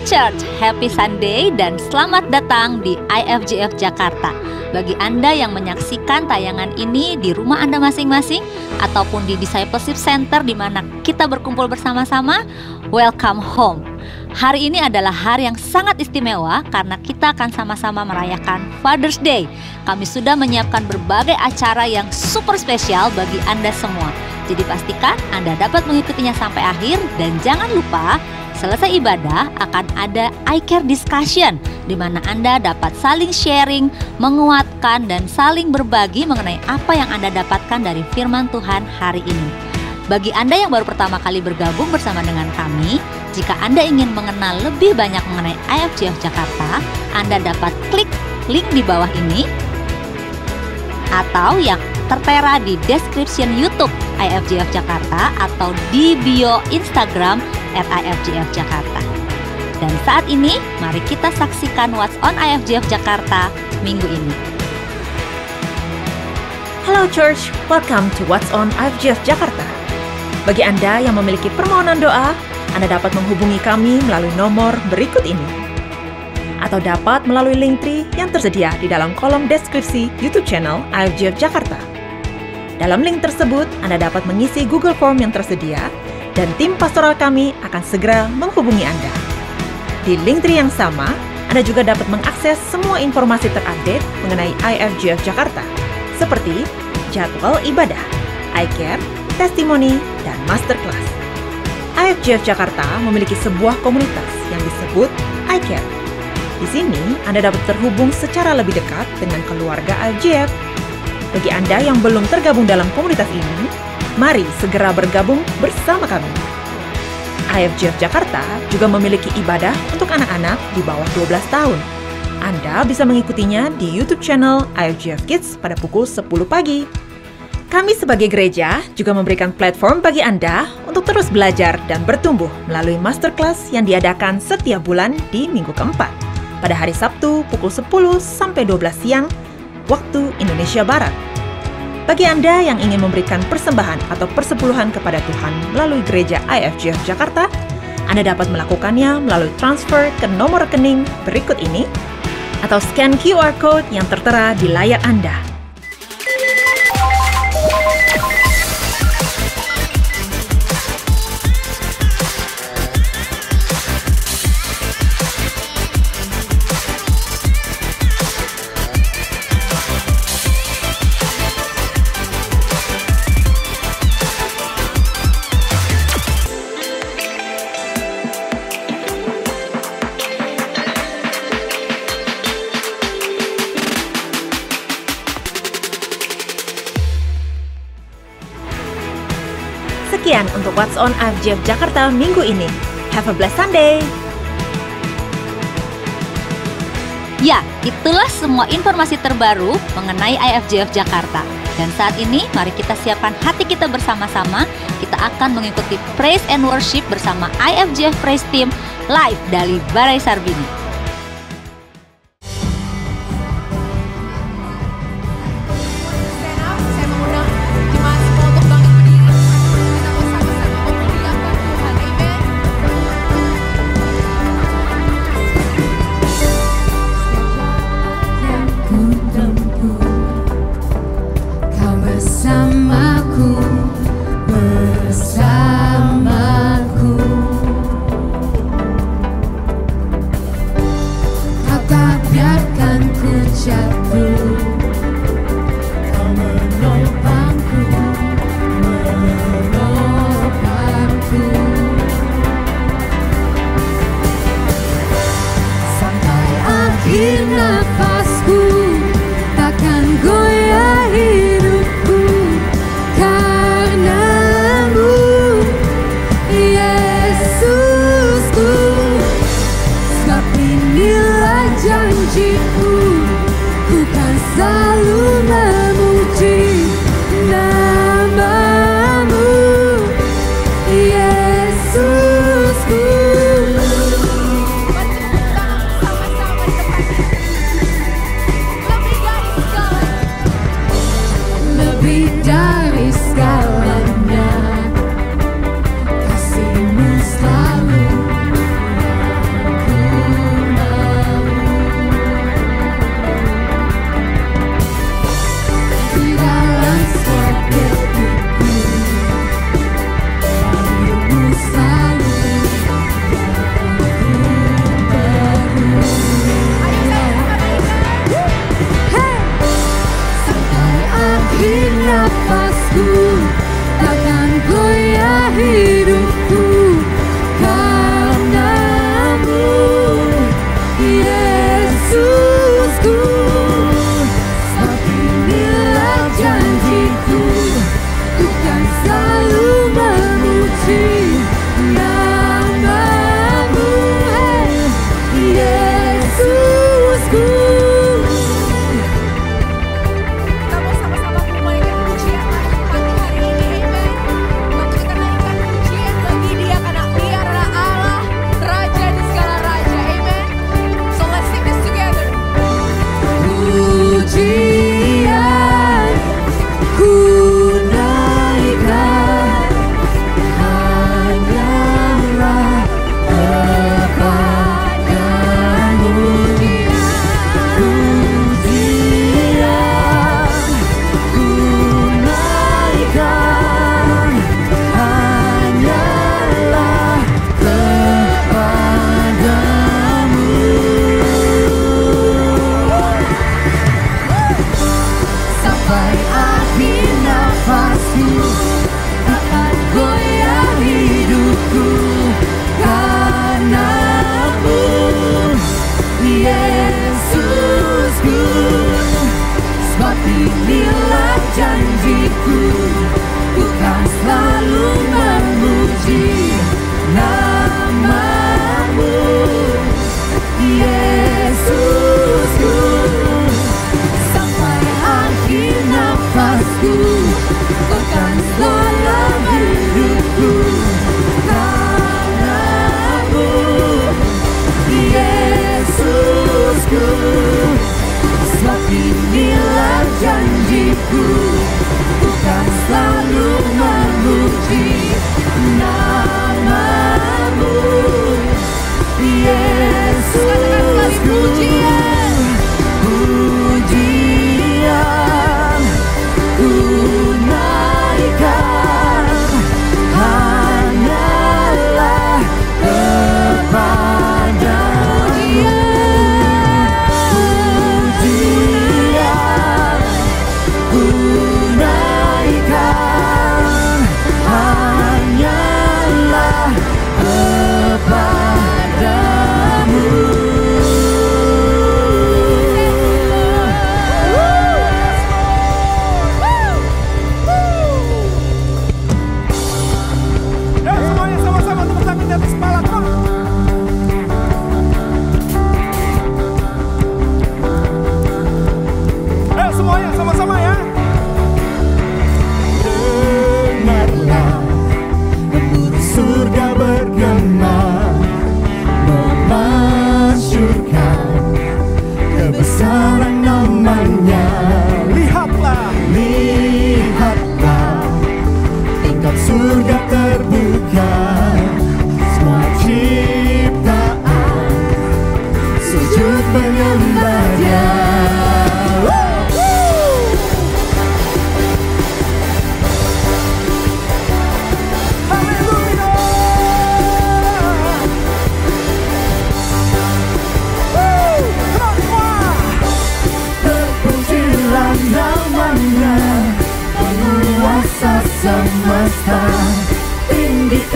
Church, happy Sunday dan selamat datang di IFJF Jakarta. Bagi Anda yang menyaksikan tayangan ini di rumah Anda masing-masing ataupun di Discipleship Center di mana kita berkumpul bersama-sama, welcome home. Hari ini adalah hari yang sangat istimewa karena kita akan sama-sama merayakan Father's Day. Kami sudah menyiapkan berbagai acara yang super spesial bagi Anda semua. Jadi pastikan Anda dapat mengikutinya sampai akhir dan jangan lupa selesai ibadah akan ada I Care Discussion di mana Anda dapat saling sharing, menguatkan dan saling berbagi mengenai apa yang Anda dapatkan dari firman Tuhan hari ini. Bagi Anda yang baru pertama kali bergabung bersama dengan kami, jika Anda ingin mengenal lebih banyak mengenai IFJF Jakarta, Anda dapat klik link di bawah ini atau yang tertera di description YouTube IFJF Jakarta atau di bio Instagram @IFJF Jakarta. Dan saat ini, mari kita saksikan What's on IFJF Jakarta minggu ini. Hello Church, welcome to What's on IFJF Jakarta. Bagi Anda yang memiliki permohonan doa, Anda dapat menghubungi kami melalui nomor berikut ini. Atau dapat melalui Linktree yang tersedia di dalam kolom deskripsi YouTube channel IFJF Jakarta. Dalam link tersebut, Anda dapat mengisi Google Form yang tersedia dan tim pastoral kami akan segera menghubungi Anda. Di Linktree yang sama, Anda juga dapat mengakses semua informasi terupdate mengenai IFJF Jakarta, seperti jadwal ibadah, iCare, testimoni, dan masterclass. IFJF Jakarta memiliki sebuah komunitas yang disebut iCare. Di sini, Anda dapat terhubung secara lebih dekat dengan keluarga IFJF. Bagi Anda yang belum tergabung dalam komunitas ini, mari segera bergabung bersama kami. IFJF Jakarta juga memiliki ibadah untuk anak-anak di bawah 12 tahun. Anda bisa mengikutinya di YouTube channel IFJF Kids pada pukul 10 pagi. Kami sebagai gereja juga memberikan platform bagi Anda untuk terus belajar dan bertumbuh melalui masterclass yang diadakan setiap bulan di minggu keempat, pada hari Sabtu pukul 10 sampai 12 siang, waktu Indonesia Barat. Bagi Anda yang ingin memberikan persembahan atau persepuluhan kepada Tuhan melalui gereja IFJF Jakarta, Anda dapat melakukannya melalui transfer ke nomor rekening berikut ini atau scan QR Code yang tertera di layar Anda. Sekian untuk What's on IFJF Jakarta minggu ini. Have a blessed Sunday! Ya, itulah semua informasi terbaru mengenai IFJF Jakarta. Dan saat ini, mari kita siapkan hati kita bersama-sama. Kita akan mengikuti Praise and Worship bersama IFJF Praise Team live dari Balai Sarbini. Bersamaku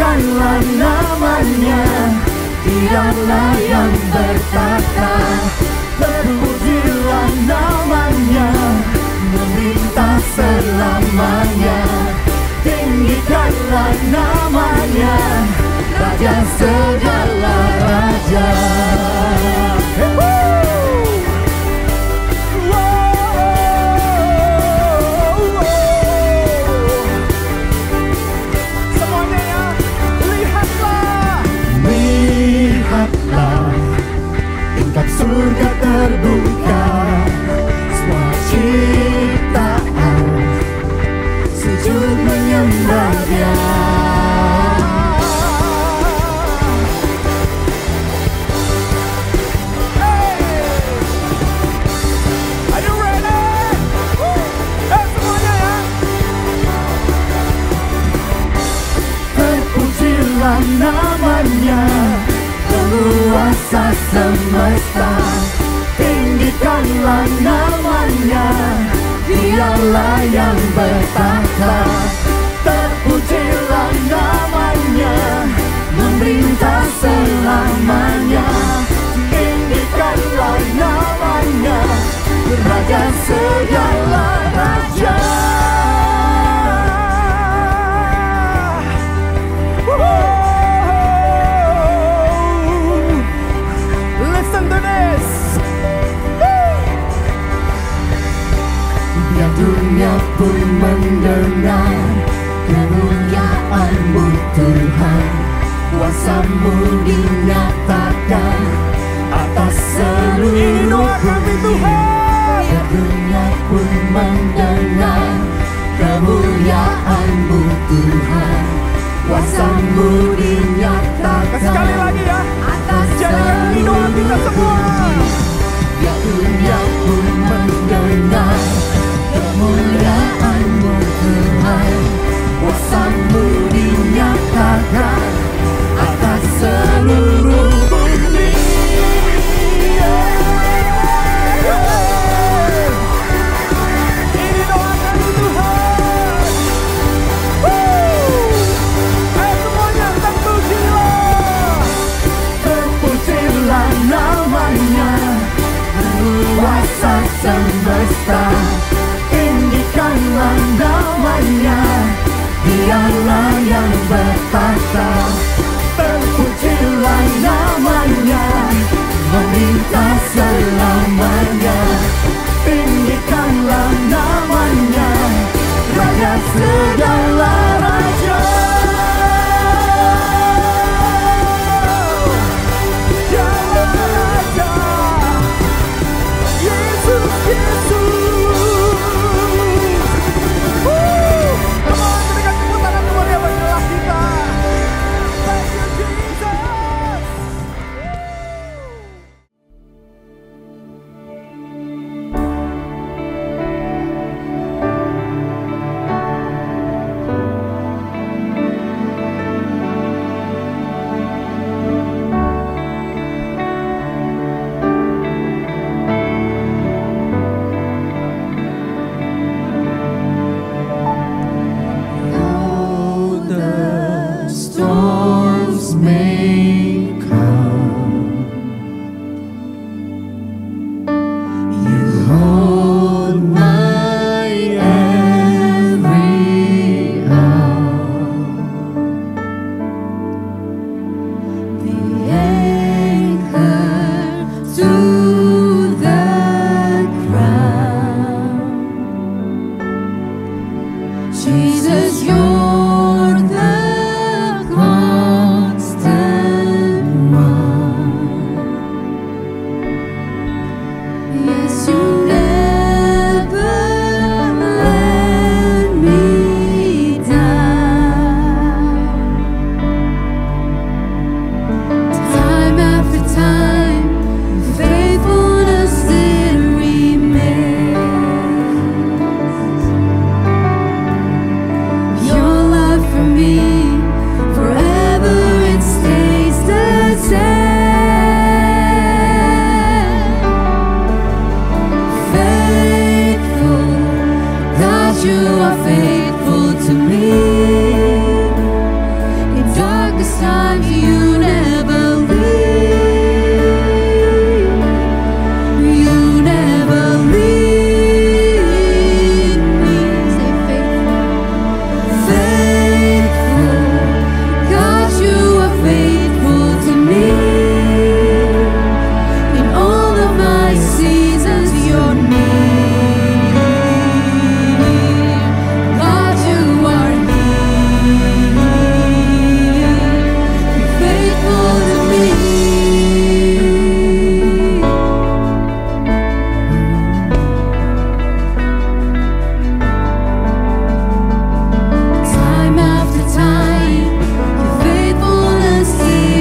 tinggikanlah namanya, dialah yang bertata. Terpujilah namanya, meminta selamanya. Tinggikanlah namanya, Raja segala raja. Semuanya ya, lihatlah, lihatlah, tingkap surga terbuka, semua ciptaan sujud menyembah Dia. Are you ready? Semuanya ya. Terpujilah namanya, penguasa semesta. Tinggikanlah namanya, dialah yang bertata. Terpujilah namanya, memerintah selamanya. Tinggikanlah namanya, Raja segala raja. Listen to this. Biar dunia pun mendengar kemuliaan-Mu Tuhan, kuasa-Mu dinyatakan atas seluruh bumi. Biar dunia pun mendengar kemuliaan-Mu Tuhan, kuasa-Mu dinyatakan. Sekali lagi ya, atas seluruh bumi. Biar dunia pun mendengar kemuliaan-Mu Tuhan, kuasa-Mu dinyatakan atas seluruh bumi. Ini doa kami Tuhan. Ayo semuanya terpujilah, terpujilah namanya, faithful to me. In all of my seasons, you're near. God, you are near. You're faithful to me. Time after time, your faithfulness is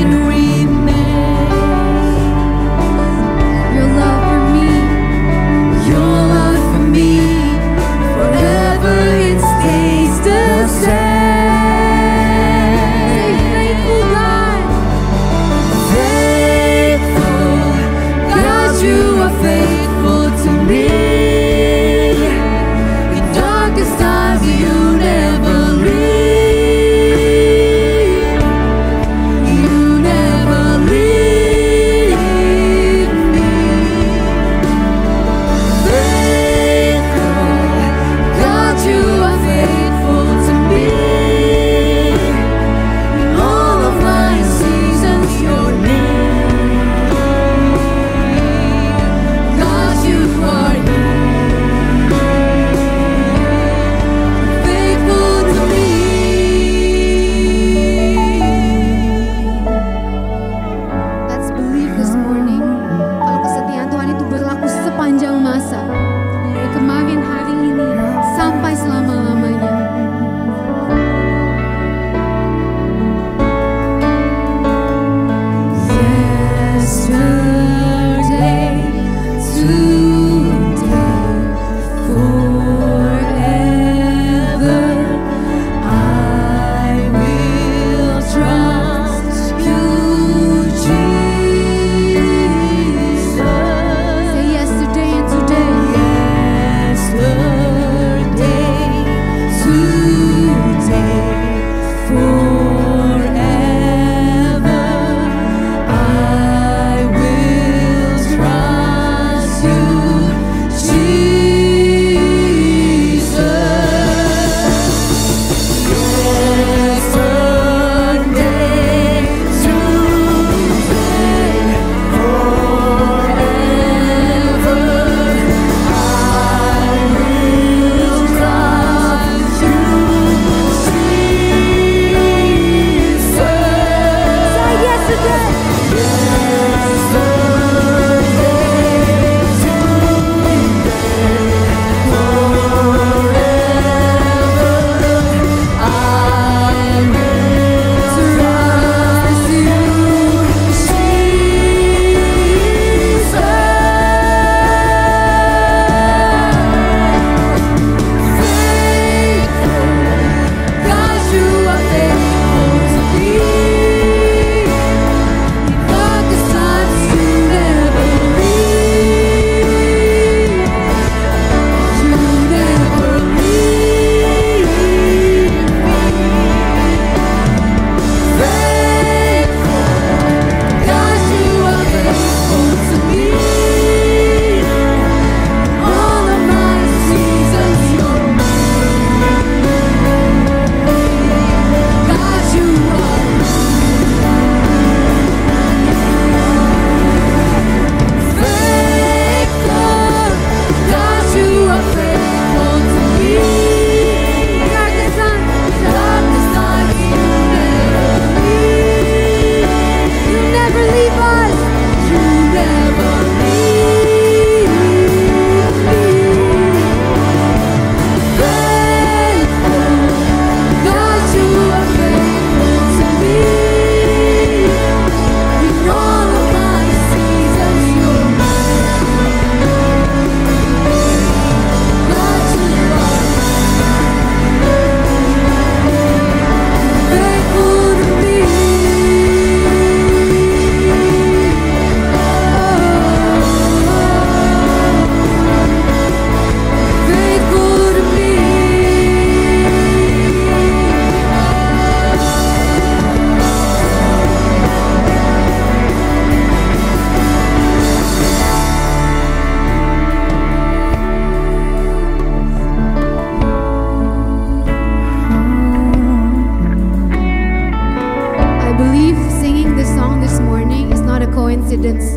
coincidence.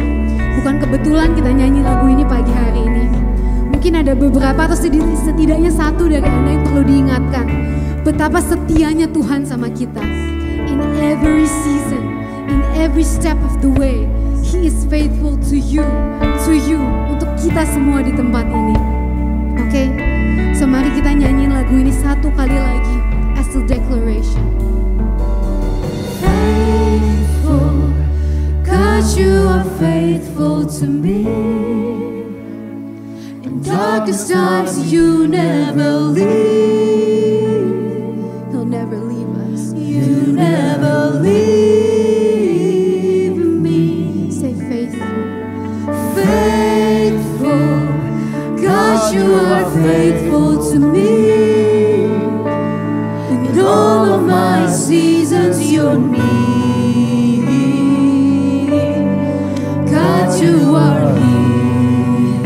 Bukan kebetulan kita nyanyi lagu ini pagi hari ini. Mungkin ada beberapa atau setidaknya satu dari Anda yang perlu diingatkan betapa setianya Tuhan sama kita. In every season, in every step of the way, He is faithful to you, untuk kita semua di tempat ini. Oke, so mari kita nyanyiin lagu ini satu kali lagi as a declaration. Faithful, God, you are faithful to me. In darkest times, you never leave. He'll never leave us. You never leave me. Say faithful, faithful, God, you are faithful to me. In all of my seasons, you're near. God, you are here.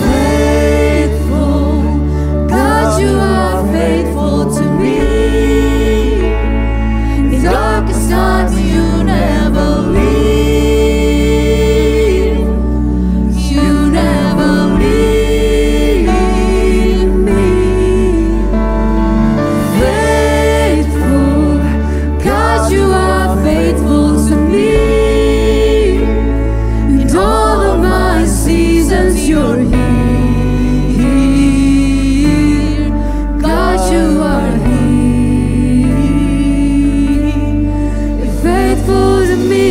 Faithful, God, you are faithful to me. In darkest times, you never leave. You never leave me. Faithful, God, you are faithful to me. In all of my seasons, you're here. God, you are here. You're faithful to me.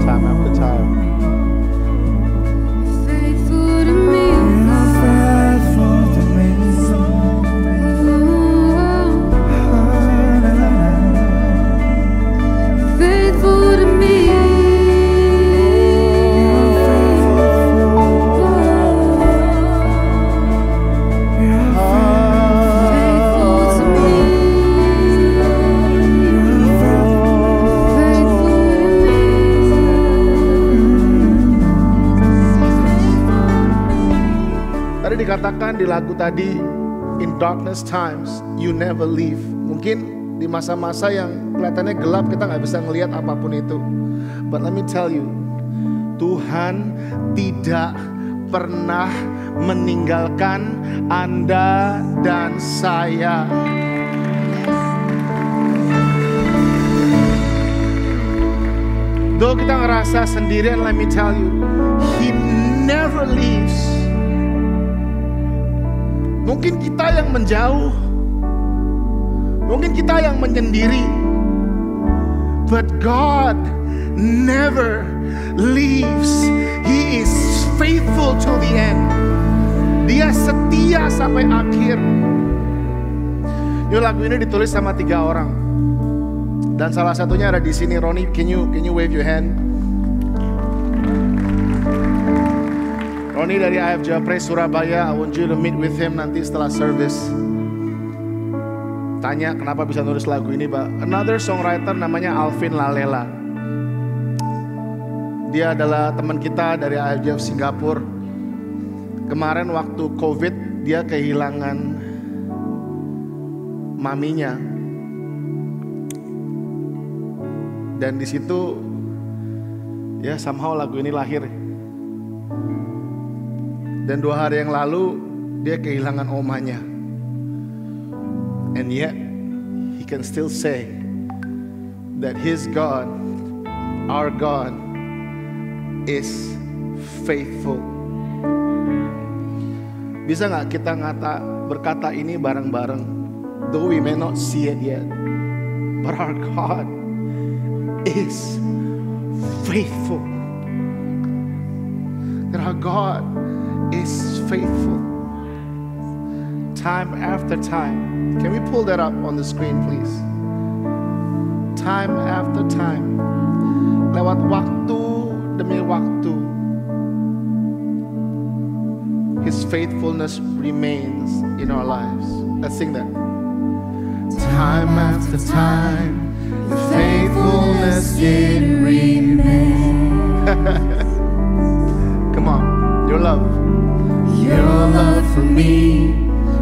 Time after time. Faithful to me. Faithful to me. Faithful to me. Tadi dikatakan di lagu tadi, in darkness times you never leave. Mungkin di masa-masa yang kelihatannya gelap kita nggak bisa ngelihat apapun itu. But let me tell you, Tuhan tidak pernah meninggalkan Anda dan saya. Though kita ngerasa sendirian, let me tell you, He never leaves. Mungkin kita yang menjauh, mungkin kita yang menyendiri, but God never leaves. He is faithful to the end. Dia setia sampai akhir. Yuk, lagu ini ditulis sama 3 orang. Dan salah satunya ada di sini. Roni, can you wave your hand? Roni dari IFJ Praise Surabaya. I want you to meet with him nanti setelah service. Tanya kenapa bisa nulis lagu ini, Pak. Another songwriter namanya Alvin Lalela. Dia adalah teman kita dari IFJ Singapura. Kemarin waktu COVID dia kehilangan maminya. Dan di situ ya somehow lagu ini lahir. Dan 2 hari yang lalu dia kehilangan omanya. And yet he can still say that his God, our God, is faithful. Bisa gak kita berkata ini bareng-bareng? Though we may not see it yet, but our God is faithful. That our God is faithful. Time after time. Can we pull that up on the screen, please? Time after time. Lewat waktu demi waktu, His faithfulness remains in our lives. Let's sing that. Time after time, the faithfulness it remains. Come on, your love for me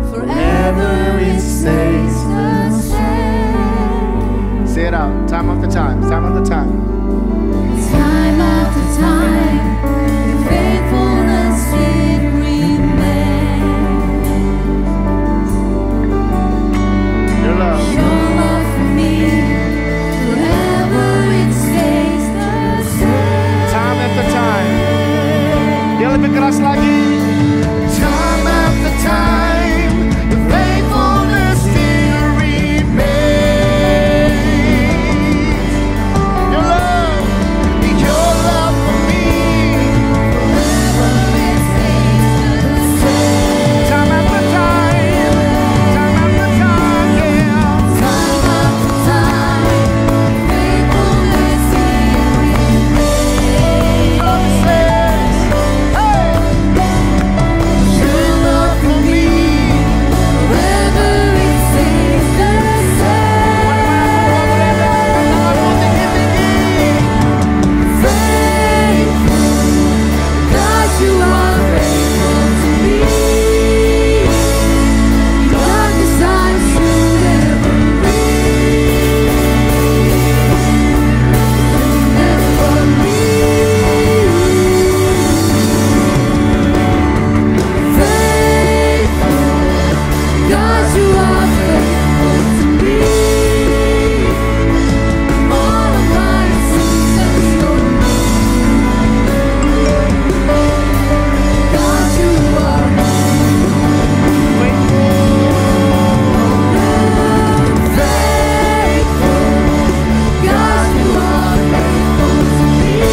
forever forever it stays the same. Say it out, time after time, time after time. Time after time, your faithfulness it remains. Your love. Your love for me, forever it stays the same. Time after time. Dia lebih keras lagi. Time after time, the faithfulness still remains. Your love for me, Forever it stays the same. time after time, yeah. Time after time, faithfulness it remains. Love says, hey, Your love for me, forever it stays the same. Faithful, God, you are faithful to me. Darkest times you never leave. And for me, faithful, God, you are faithful to me. All of my seasons, your God, you are faithful. God, you are faithful to me.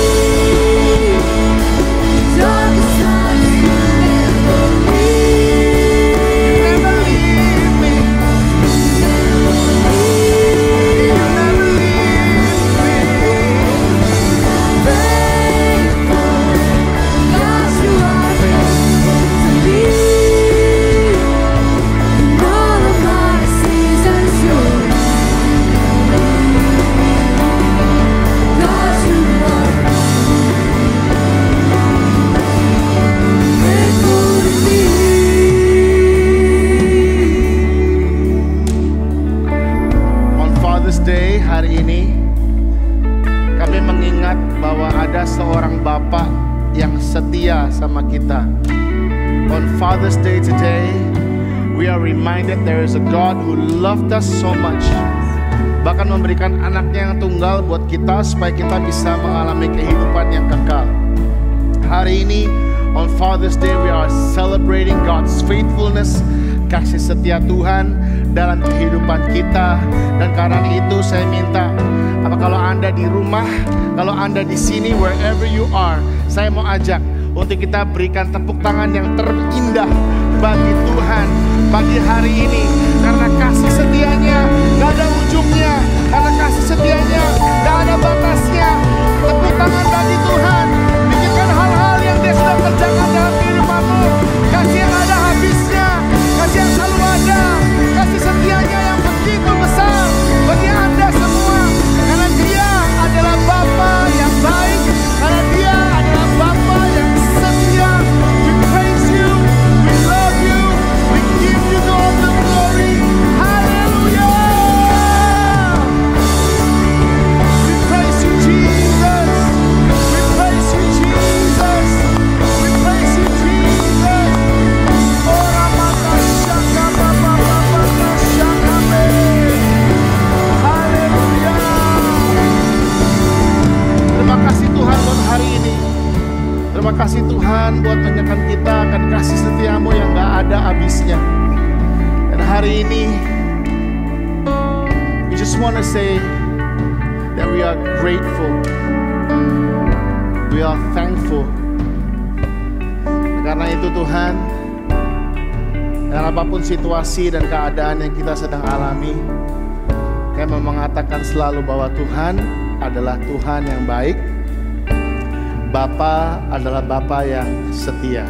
Darkest times, you never leave. never leave me. You never leave me. Faithful, God, you are faithful to me. In all of my seasons, you're God, you are faithful to me. On Father's Day hari ini, kami mengingat bahwa ada seorang Bapa yang setia sama kita. On Father's Day today, we are reminded there is a God who loved us so much, bahkan memberikan anaknya yang tunggal buat kita supaya kita bisa mengalami kehidupan yang kekal. Hari ini, on Father's Day, we are celebrating God's faithfulness, kasih setia Tuhan dalam kehidupan kita. Dan karena itu saya minta, kalau Anda di rumah, kalau Anda di sini, wherever you are, saya mau ajak untuk kita berikan tepuk tangan yang terindah bagi Tuhan pagi hari ini. Karena kasih setianya gak ada ujungnya, karena kasih setianya gak ada batasnya. Tepuk tangan bagi Tuhan, pikirkan hal-hal yang Dia sudah kerjakan dalam kehidupanmu. Kasih yang ada habisnya, kasih yang selalu ada, kasih setianya yang begitu besar bagi Anda semua. Karena Dia adalah Bapa yang baik, karena Dia adalah Bapa yang setia. We praise you, we love you, we give you all the glory. Hallelujah. We praise you, Jesus. We praise you, Jesus. We praise you, Jesus. Ora maka shaka baba baba shaka be. Haleluya. Terima kasih Tuhan buat hari ini. Terima kasih Tuhan buat menyertakan kita akan kasih setiamu yang gak ada habisnya. Dan hari ini, we just want to say that we are grateful. We are thankful. Karena itu Tuhan, dan apapun situasi dan keadaan yang kita sedang alami, kami mengatakan selalu bahwa Tuhan adalah Tuhan yang baik. Bapa adalah Bapa yang setia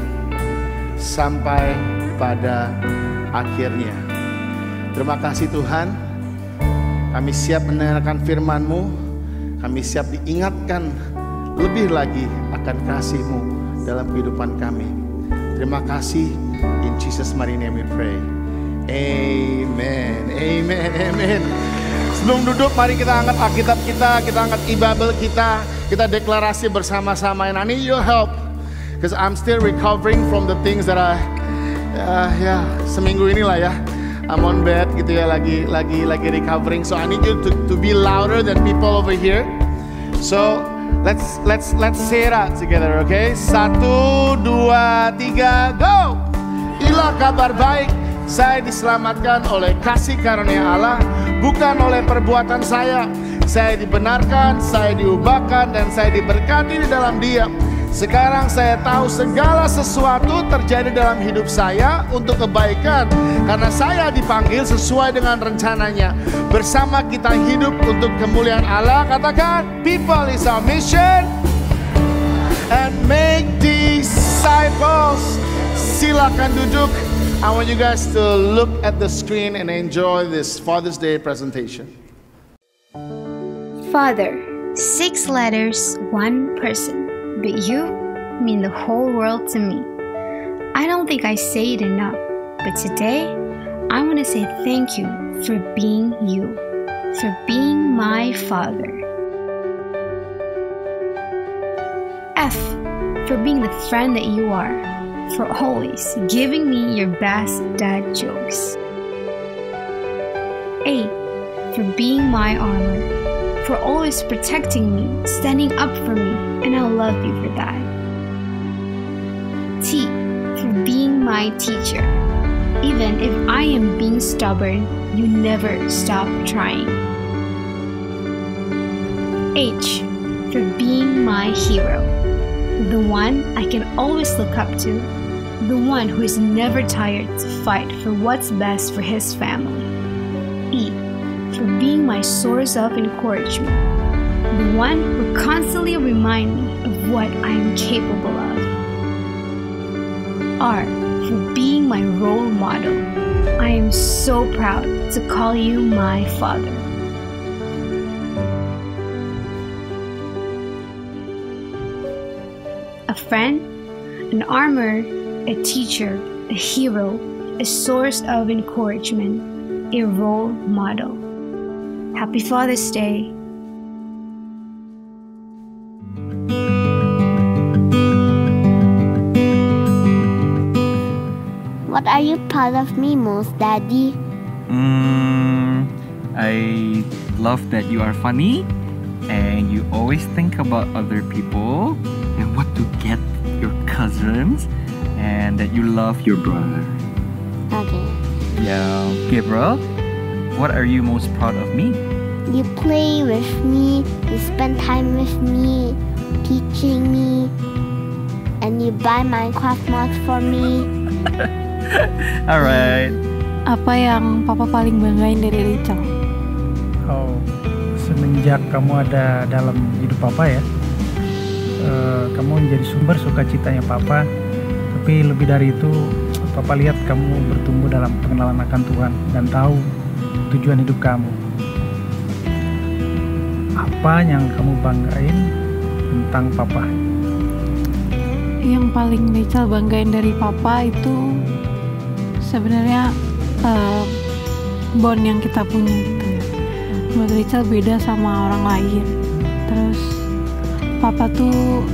sampai pada akhirnya. Terima kasih Tuhan, kami siap mendengarkan firman-Mu, kami siap diingatkan lebih lagi akan kasih-Mu dalam kehidupan kami. Terima kasih, in Jesus' mighty name we pray. Amen. Amen. Amen. Sebelum duduk, mari kita angkat Alkitab kita angkat e-Bible kita deklarasi bersama-sama. And I need your help, because I'm still recovering from the things that seminggu inilah ya. I'm on bed gitu ya, lagi recovering. So I need you to be louder than people over here. So let's say it out together, okay? 1, 2, 3, go! Inilah kabar baik, saya diselamatkan oleh kasih karunia Allah, bukan oleh perbuatan saya. Saya dibenarkan, saya diubahkan, dan saya diberkati di dalam Dia. Sekarang saya tahu segala sesuatu terjadi dalam hidup saya untuk kebaikan, karena saya dipanggil sesuai dengan rencananya. Bersama kita hidup untuk kemuliaan Allah. Katakan, people is our mission, and make disciples. Silakan duduk. I want you guys to look at the screen and enjoy this Father's Day presentation. Father, 6 letters, 1 person. But you mean the whole world to me. I don't think I say it enough, but today I want to say thank you for being you, for being my father. F, for being the friend that you are, for always giving me your best dad jokes. A, for being my armor, for always protecting me, standing up for me, and I love you for that. T, for being my teacher. Even if I am being stubborn, you never stop trying. H, for being my hero. The one I can always look up to. The one who is never tired to fight for what's best for his family. E, for being my source of encouragement, the one who constantly reminds me of what I am capable of. R, for being my role model. I am so proud to call you my father. A friend, an armor, a teacher, a hero, a source of encouragement, a role model. Happy Father's Day. What are you proud of me most, Daddy? I love that you are funny and you always think about other people and what to get your cousins, and that you love your brother. Okay. Yeah, Gabriel, what are you most proud of me? You play with me, you spend time with me, teaching me, and you buy Minecraft mods for me. Alright. Apa yang Papa paling banggain dari Rachel? Oh, semenjak kamu ada dalam hidup Papa ya, kamu menjadi sumber sukacitanya Papa. Tapi lebih dari itu, Papa lihat kamu bertumbuh dalam pengenalan akan Tuhan dan tahu tujuan hidup kamu. Apa yang kamu banggain tentang Papa? Yang paling Rachel banggain dari Papa itu sebenarnya bond yang kita punya gitu ya. Buat Rachel beda sama orang lain. Terus Papa tuh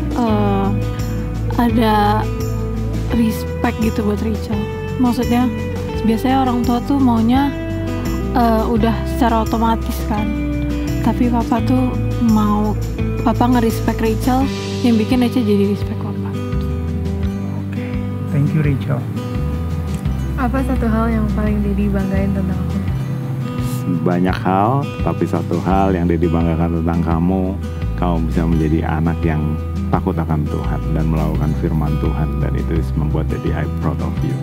ada respect gitu buat Rachel. Maksudnya biasanya orang tua tuh maunya udah secara otomatis kan. Tapi Papa tuh Papa nge-respect Rachel, yang bikin Rachel jadi respect Papa. Oke, thank you Rachel. Apa satu hal yang paling Dedi banggain tentang aku? Banyak hal, tapi satu hal yang Dedi banggakan tentang kamu bisa menjadi anak yang takut akan Tuhan dan melakukan firman Tuhan, dan itu membuat Dedi I'm proud of you.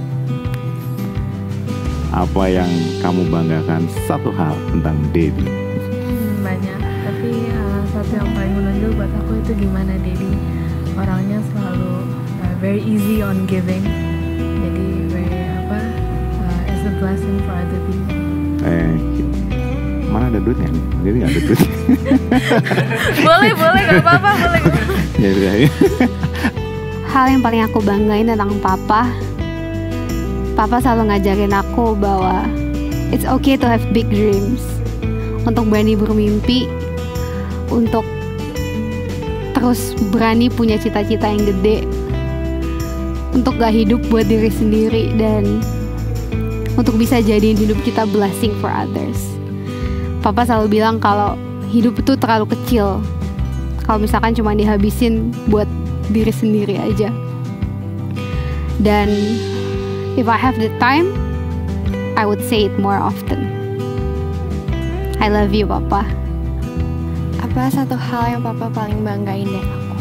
Apa yang kamu banggakan satu hal tentang Dedi? Banyak, tapi satu yang paling menonjol buat aku itu gimana Dedi orangnya selalu very easy on giving, jadi very is a blessing for other people. Mana ada duitnya nih? Jadi nggak ada duit. boleh nggak apa-apa, boleh. Ya. Hal yang paling aku banggain tentang Papa Papa selalu ngajarin aku bahwa it's okay to have big dreams, untuk berani bermimpi, untuk terus berani punya cita-cita yang gede, untuk gak hidup buat diri sendiri, dan untuk bisa jadiin hidup kita blessing for others. Papa selalu bilang kalau hidup itu terlalu kecil kalau misalkan cuma dihabisin buat diri sendiri aja. Dan if I have the time, I would say it more often. I love you, Papa. Apa satu hal yang Papa paling banggain dari aku?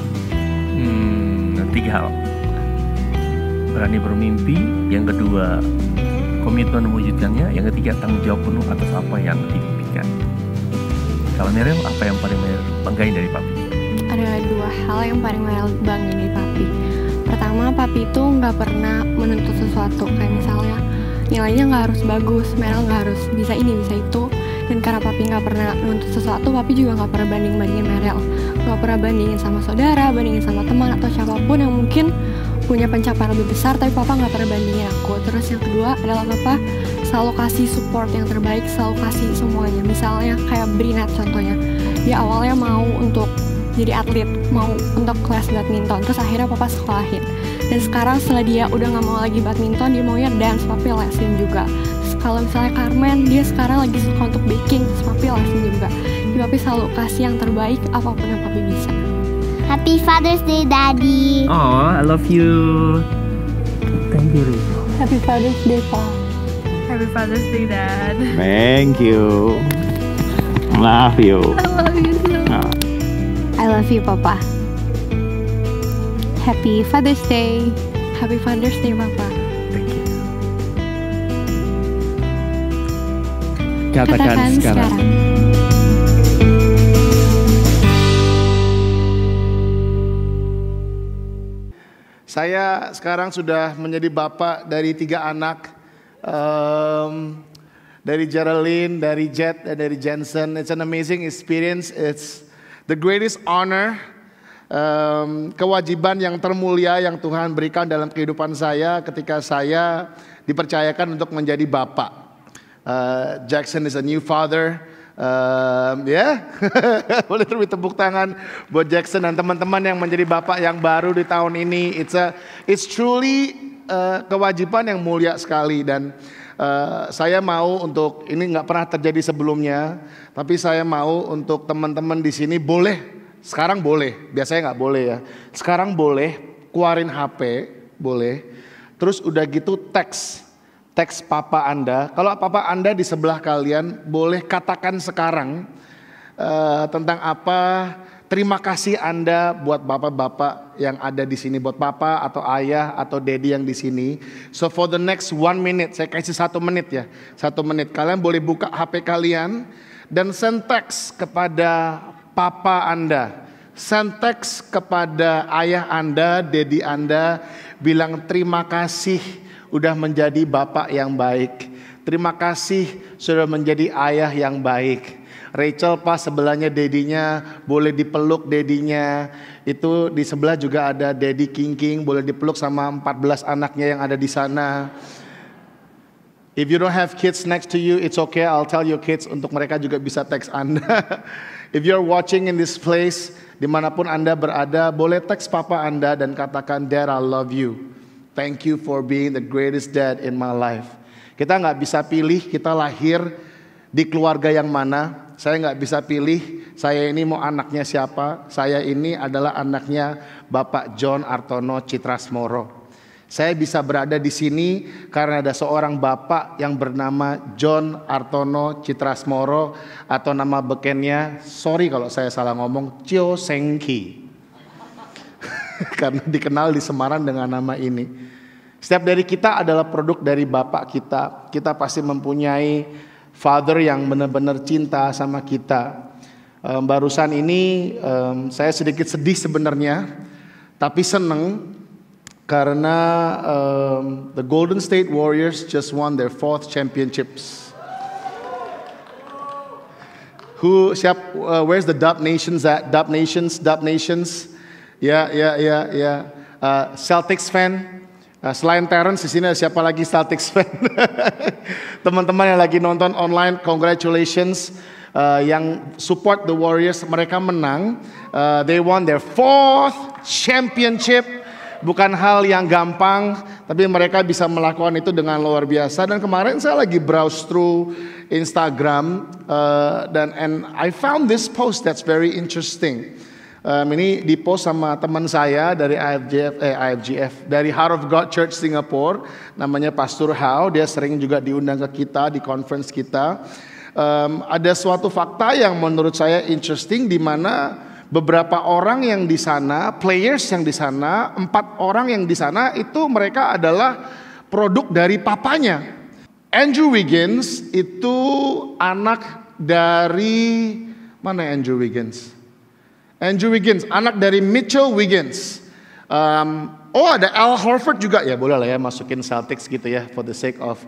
3 hal. Berani bermimpi, yang kedua komitmen mewujudkannya, yang ketiga tanggung jawab penuh atas apa yang dimimpikan. Kalau Meryl, apa yang paling Meryl banggain dari Papi? Ada 2 hal yang paling Meryl banggain dari Papi. Pertama, Papi itu nggak pernah menuntut sesuatu, kayak misalnya nilainya nggak harus bagus, Meryl nggak harus bisa ini bisa itu. Dan karena Papi nggak pernah nuntut sesuatu, Papi juga nggak pernah bandingin Meryl, nggak pernah bandingin sama saudara, bandingin sama teman atau siapapun yang mungkin punya pencapaian lebih besar, tapi Papa nggak pernah bandingin aku. Terus yang kedua adalah Papa selalu kasih support yang terbaik, selalu kasih semuanya. Misalnya kayak Brinat contohnya, dia awalnya mau untuk jadi atlet, mau untuk kelas badminton, terus akhirnya Papa sekolahin. Dan sekarang setelah dia udah nggak mau lagi badminton, dia maunya dance, Papi lesin juga. Terus kalau misalnya Carmen, dia sekarang lagi suka untuk baking, terus Papi lesin juga. Jadi Papi selalu kasih yang terbaik apapun yang Papi bisa. Happy Father's Day, Daddy. Oh, I love you. Thank you, Rico. Happy Father's Day, Pa. Happy Father's Day, Dad. Thank you. Love you. I love you too. I love you, Papa. Happy Father's Day. Happy Father's Day, Papa. Katakan sekarang. Saya sekarang sudah menjadi bapak dari 3 anak, dari Geraldine, dari Jet, dan dari Jensen. It's an amazing experience. It's the greatest honor, kewajiban yang termulia yang Tuhan berikan dalam kehidupan saya ketika saya dipercayakan untuk menjadi bapak. Jackson is a new father. Boleh terbit tepuk tangan buat Jackson dan teman-teman yang menjadi bapak yang baru di tahun ini. It's truly kewajiban yang mulia sekali, dan saya mau untuk ini nggak pernah terjadi sebelumnya, tapi saya mau untuk teman-teman di sini sekarang boleh, biasanya nggak boleh ya. Sekarang boleh keluarin HP, boleh. Terus udah gitu teks papa Anda. Kalau papa Anda di sebelah kalian, boleh katakan sekarang tentang apa terima kasih Anda buat bapak-bapak yang ada di sini, buat papa atau ayah atau daddy yang di sini. So for the next 1 minute, saya kasih 1 menit ya, 1 menit. Kalian boleh buka HP kalian dan send teks kepada papa Anda, send teks kepada ayah Anda, daddy Anda, bilang terima kasih udah menjadi bapak yang baik. Terima kasih sudah menjadi ayah yang baik. Rachel pas sebelahnya dedinya, boleh dipeluk dedinya. Itu di sebelah juga ada Daddy King, boleh dipeluk sama 14 anaknya yang ada di sana. If you don't have kids next to you, it's okay. I'll tell your kids untuk mereka juga bisa teks Anda. If you're watching in this place, dimanapun Anda berada, boleh teks papa Anda dan katakan, Dad, I love you. Thank you for being the greatest dad in my life. Kita nggak bisa pilih kita lahir di keluarga yang mana. Saya nggak bisa pilih saya ini mau anaknya siapa. Saya ini adalah anaknya Bapak John Artono Citrasmoro. Saya bisa berada di sini karena ada seorang bapak yang bernama John Artono Citrasmoro, atau nama bekennya, sorry kalau saya salah ngomong, Cio Sengki. Karena dikenal di Semarang dengan nama ini. Setiap dari kita adalah produk dari bapak kita. Kita pasti mempunyai father yang benar-benar cinta sama kita. Barusan ini saya sedikit sedih sebenarnya, tapi seneng karena the Golden State Warriors just won their 4th championships. Where's the Dub Nations at? Dub Nations. Yeah. Celtics fan. Selain Terence, di sini ada siapa lagi Celtics fan? Teman-teman yang lagi nonton online, congratulations. Yang support the Warriors, mereka menang. They won their 4th championship. Bukan hal yang gampang, tapi mereka bisa melakukan itu dengan luar biasa. Dan kemarin saya lagi browse through Instagram and I found this post that's very interesting. Ini dipost sama teman saya dari IFGF, dari Heart of God Church Singapore, namanya Pastor Hao. Dia sering juga diundang ke kita di conference kita. Ada suatu fakta yang menurut saya interesting, di mana beberapa orang yang di sana, players yang di sana, 4 orang yang di sana itu mereka adalah produk dari papanya. Andrew Wiggins itu anak dari mana Andrew Wiggins? Andrew Wiggins, anak dari Mitchell Wiggins. Ada Al Horford juga, ya boleh lah ya masukin Celtics gitu ya, for the sake of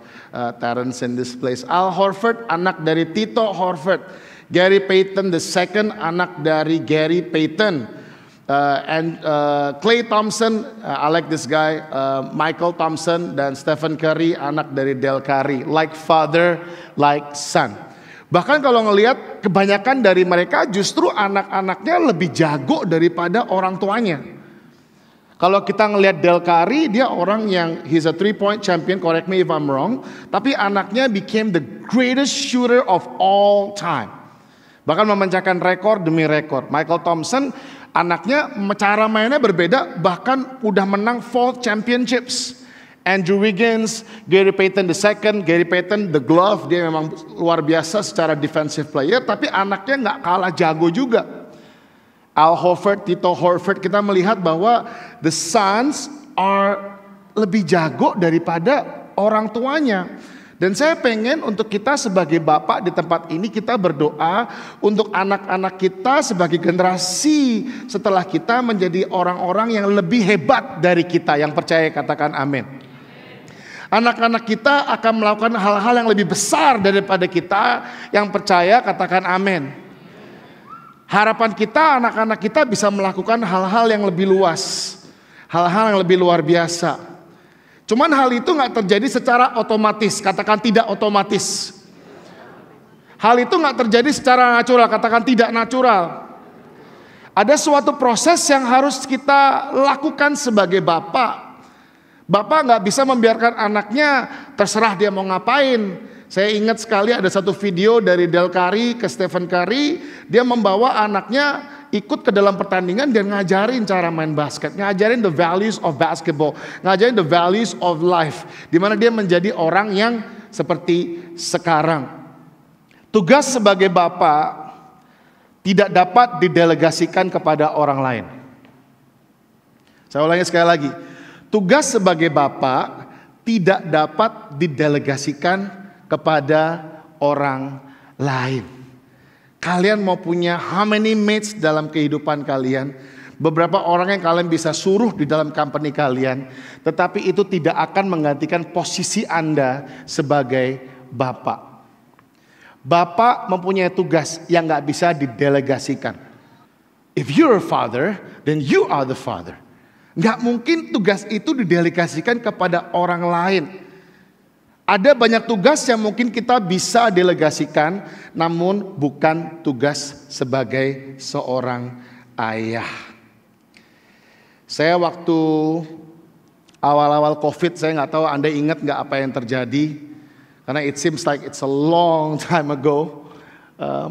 Terence in this place. Al Horford anak dari Tito Horford. Gary Payton II anak dari Gary Payton. Klay Thompson, I like this guy. Michael Thompson dan Stephen Curry anak dari Del Curry. Like father, like son. Bahkan kalau ngelihat kebanyakan dari mereka justru anak-anaknya lebih jago daripada orang tuanya. Kalau kita ngelihat Del Curry, dia orang yang he's a 3-point champion, correct me if I'm wrong, tapi anaknya became the greatest shooter of all time. Bahkan memecahkan rekor demi rekor. Michael Thompson, anaknya cara mainnya berbeda, bahkan udah menang 4 championships. Andrew Wiggins, Gary Payton II, Gary Payton the glove, dia memang luar biasa secara defensive player, tapi anaknya nggak kalah jago juga. Al Horford, Tito Horford, kita melihat bahwa the sons are lebih jago daripada orang tuanya. Dan saya pengen untuk kita sebagai bapak di tempat ini, kita berdoa untuk anak-anak kita sebagai generasi setelah kita menjadi orang-orang yang lebih hebat dari kita. Yang percaya katakan amin. Anak-anak kita akan melakukan hal-hal yang lebih besar daripada kita. Yang percaya katakan amin. Harapan kita anak-anak kita bisa melakukan hal-hal yang lebih luas, hal-hal yang lebih luar biasa. Cuman hal itu gak terjadi secara otomatis. Katakan tidak otomatis. Hal itu gak terjadi secara natural. Katakan tidak natural. Ada suatu proses yang harus kita lakukan sebagai bapak. Bapak gak bisa membiarkan anaknya terserah dia mau ngapain. Saya ingat sekali ada satu video dari Del Curry ke Stephen Curry. Dia membawa anaknya ikut ke dalam pertandingan dan ngajarin cara main basket. Ngajarin the values of basketball. Ngajarin the values of life. Dimana dia menjadi orang yang seperti sekarang. Tugas sebagai bapak tidak dapat didelegasikan kepada orang lain. Saya ulangi sekali lagi. Tugas sebagai bapak tidak dapat didelegasikan kepada orang lain. Kalian mau punya how many mates dalam kehidupan kalian? Beberapa orang yang kalian bisa suruh di dalam company kalian, tetapi itu tidak akan menggantikan posisi Anda sebagai bapak. Bapak mempunyai tugas yang gak bisa didelegasikan. If you're a father, then you are the father. Gak mungkin tugas itu didelegasikan kepada orang lain. Ada banyak tugas yang mungkin kita bisa delegasikan, namun bukan tugas sebagai seorang ayah. Saya waktu awal-awal COVID, saya nggak tahu Anda ingat nggak apa yang terjadi, karena it seems like it's a long time ago.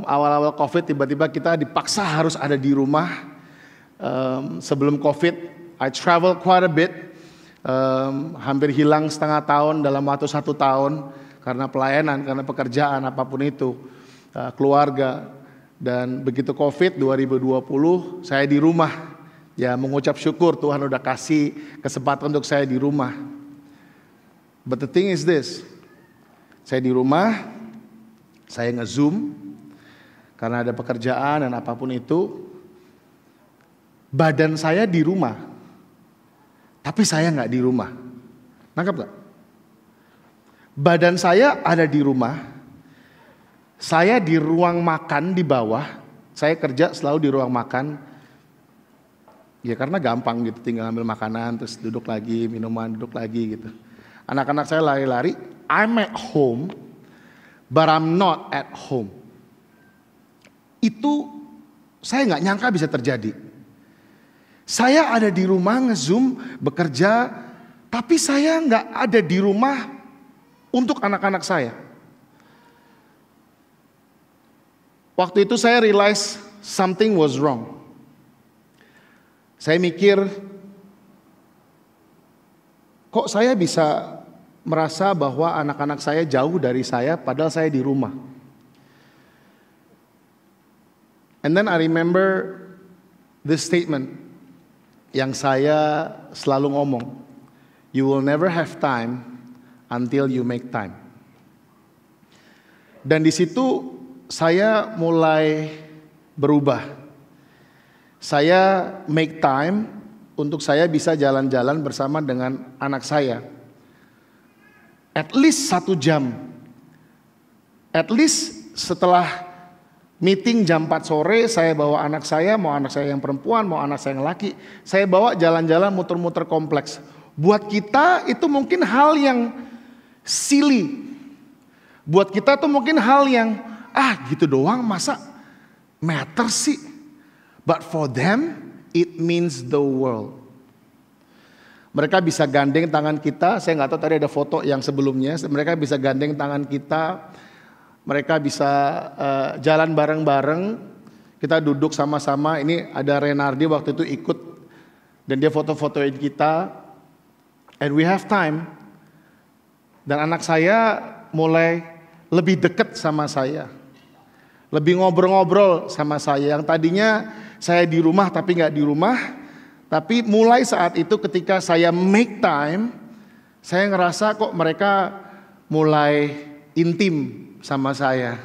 Awal-awal COVID tiba-tiba kita dipaksa harus ada di rumah. Sebelum COVID, I travel quite a bit. Hampir hilang setengah tahun dalam waktu 1 tahun karena pelayanan, karena pekerjaan, apapun itu, keluarga. Dan begitu COVID 2020 saya di rumah, ya mengucap syukur Tuhan udah kasih kesempatan untuk saya di rumah. But the thing is this, saya di rumah, saya nge-zoom karena ada pekerjaan dan apapun itu. Badan saya di rumah, tapi saya nggak di rumah. Nangkap nggak? Badan saya ada di rumah. Saya di ruang makan di bawah. Saya kerja selalu di ruang makan. Ya karena gampang gitu, tinggal ambil makanan, terus duduk lagi, minuman, duduk lagi gitu. Anak-anak saya lari-lari, I'm at home, but I'm not at home. Itu saya nggak nyangka bisa terjadi. Saya ada di rumah nge-zoom, bekerja, tapi saya nggak ada di rumah untuk anak-anak saya. Waktu itu saya realize something was wrong. Saya mikir, kok saya bisa merasa bahwa anak-anak saya jauh dari saya padahal saya di rumah. And then I remember this statement yang saya selalu ngomong, you will never have time until you make time. Dan di situ saya mulai berubah. Saya make time untuk saya bisa jalan-jalan bersama dengan anak saya. At least 1 jam. At least setelah meeting jam 4 sore, saya bawa anak saya, mau anak saya yang perempuan, mau anak saya yang laki, saya bawa jalan-jalan muter-muter kompleks. Buat kita itu mungkin hal yang silly. Buat kita itu mungkin hal yang, gitu doang masa matter sih. But for them, it means the world. Mereka bisa gandeng tangan kita, saya nggak tahu tadi ada foto yang sebelumnya, mereka bisa gandeng tangan kita, mereka bisa jalan bareng-bareng, kita duduk sama-sama, ini ada Renardi waktu itu ikut, dan dia foto-fotoin kita, and we have time, dan anak saya mulai lebih dekat sama saya, lebih ngobrol-ngobrol sama saya, yang tadinya saya di rumah tapi nggak di rumah, tapi mulai saat itu ketika saya make time, saya ngerasa kok mereka mulai intim sama saya.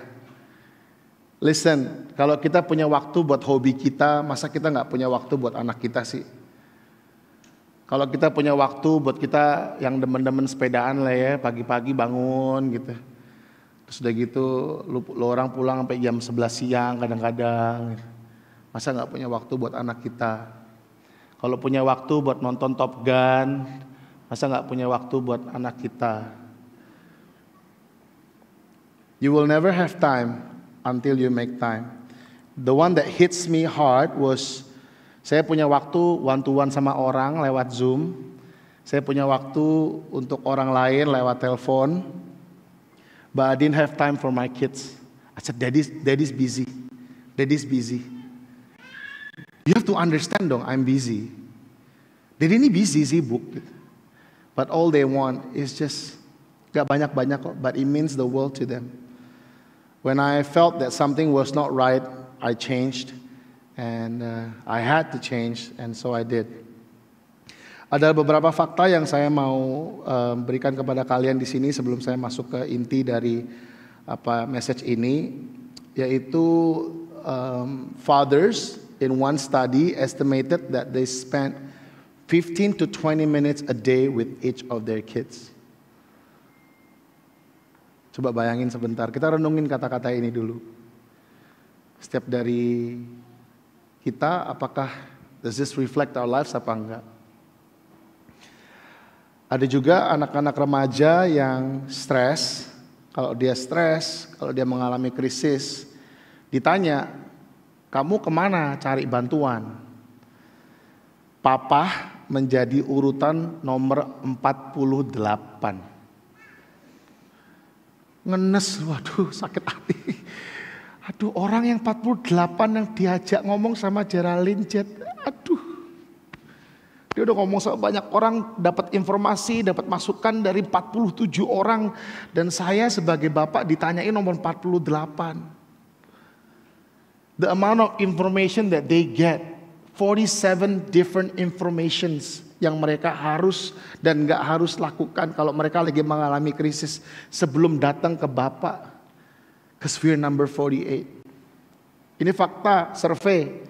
Listen, kalau kita punya waktu buat hobi kita, masa kita nggak punya waktu buat anak kita sih? Kalau kita punya waktu buat kita yang demen-demen sepedaan lah ya, pagi-pagi bangun gitu. Terus udah gitu, lu orang pulang sampai jam 11 siang kadang-kadang gitu. Masa gak punya waktu buat anak kita? Kalau punya waktu buat nonton Top Gun, masa gak punya waktu buat anak kita? You will never have time until you make time. The one that hits me hard was, saya punya waktu one-to-one sama orang lewat Zoom. Saya punya waktu untuk orang lain lewat telepon. But I didn't have time for my kids. I said, Daddy's busy. Daddy's busy. You have to understand dong, I'm busy. Daddy ini busy, sibuk. But all they want is just, gak banyak-banyak kok, but it means the world to them. When I felt that something was not right, I changed. And I had to change, and so I did. Ada beberapa fakta yang saya mau berikan kepada kalian di sini sebelum saya masuk ke inti dari message ini, yaitu fathers in one study estimated that they spent 15 to 20 minutes a day with each of their kids. Coba bayangin sebentar, kita renungin kata-kata ini dulu. Setiap dari kita, apakah does this reflect our lives apa enggak? Ada juga anak-anak remaja yang stres. Kalau dia stres, kalau dia mengalami krisis, ditanya, kamu kemana cari bantuan? Papa menjadi urutan nomor 48. Ngenes, waduh sakit hati. Aduh, orang yang 48 yang diajak ngomong sama Geraldine Jet, aduh. Dia udah ngomong sama banyak orang, dapat informasi, dapat masukan dari 47 orang. Dan saya sebagai bapak ditanyain nomor 48. The amount of information that they get, 47 different informations yang mereka harus dan gak harus lakukan kalau mereka lagi mengalami krisis sebelum datang ke Bapak ke sphere number 48. Ini fakta survei.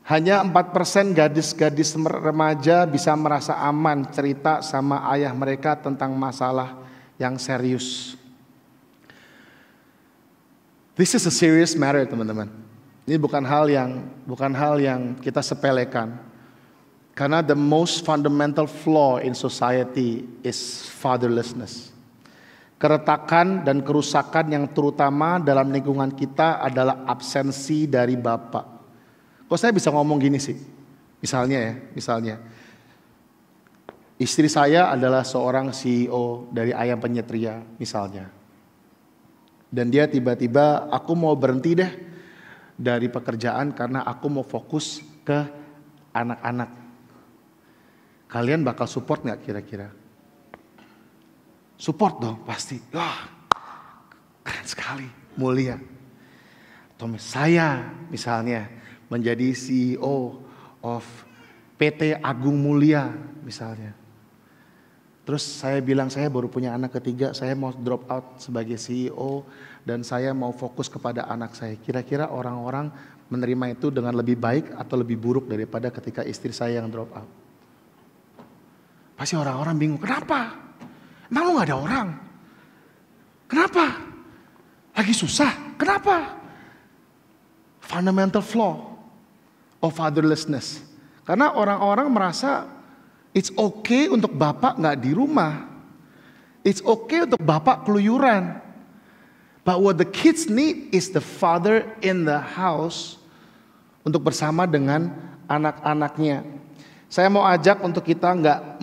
Hanya 4% gadis-gadis remaja bisa merasa aman cerita sama ayah mereka tentang masalah yang serius. This is a serious matter, teman-teman. Ini bukan hal yang kita sepelekan. Karena the most fundamental flaw in society is fatherlessness. Keretakan dan kerusakan yang terutama dalam lingkungan kita adalah absensi dari bapak. Kok saya bisa ngomong gini sih? Misalnya istri saya adalah seorang CEO dari ayam penyetria misalnya. Dan dia tiba-tiba, aku mau berhenti deh dari pekerjaan karena aku mau fokus ke anak-anak. Kalian bakal support gak kira-kira? Support dong pasti. Wah, keren sekali, mulia. Atau saya misalnya menjadi CEO of PT Agung Mulia misalnya. Terus saya bilang saya baru punya anak ketiga, saya mau drop out sebagai CEO dan saya mau fokus kepada anak saya. Kira-kira orang-orang menerima itu dengan lebih baik atau lebih buruk daripada ketika istri saya yang drop out? Pasti orang-orang bingung, kenapa? Emang lu gak ada orang? Kenapa? Lagi susah, kenapa? Fundamental flaw of fatherlessness. Karena orang-orang merasa it's okay untuk bapak gak di rumah. It's okay untuk bapak keluyuran. But what the kids need is the father in the house untuk bersama dengan anak-anaknya. Saya mau ajak untuk kita nggak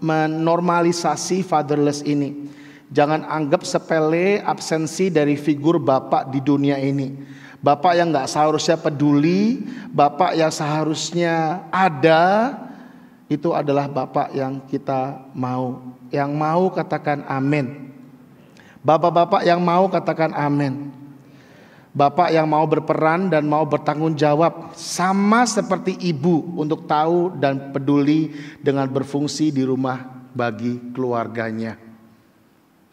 menormalisasi fatherless ini. Jangan anggap sepele absensi dari figur bapak di dunia ini. Bapak yang nggak seharusnya peduli, bapak yang seharusnya ada, itu adalah bapak yang kita mau. Yang mau katakan amin. Bapak-bapak yang mau katakan amin. Bapak yang mau berperan dan mau bertanggung jawab sama seperti ibu untuk tahu dan peduli dengan berfungsi di rumah bagi keluarganya.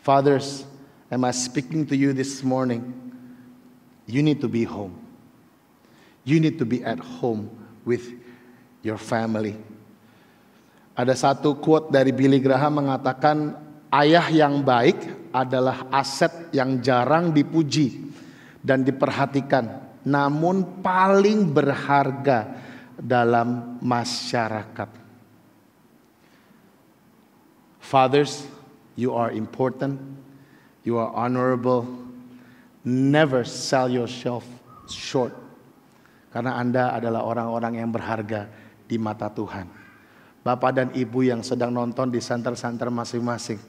Fathers, am I speaking to you this morning? You need to be home. You need to be at home with your family. Ada satu quote dari Billy Graham mengatakan, ayah yang baik adalah aset yang jarang dipuji dan diperhatikan, namun paling berharga dalam masyarakat. Fathers, you are important, you are honorable. Never sell yourself short. Karena Anda adalah orang-orang yang berharga di mata Tuhan. Bapak dan Ibu yang sedang nonton di center-center masing-masing,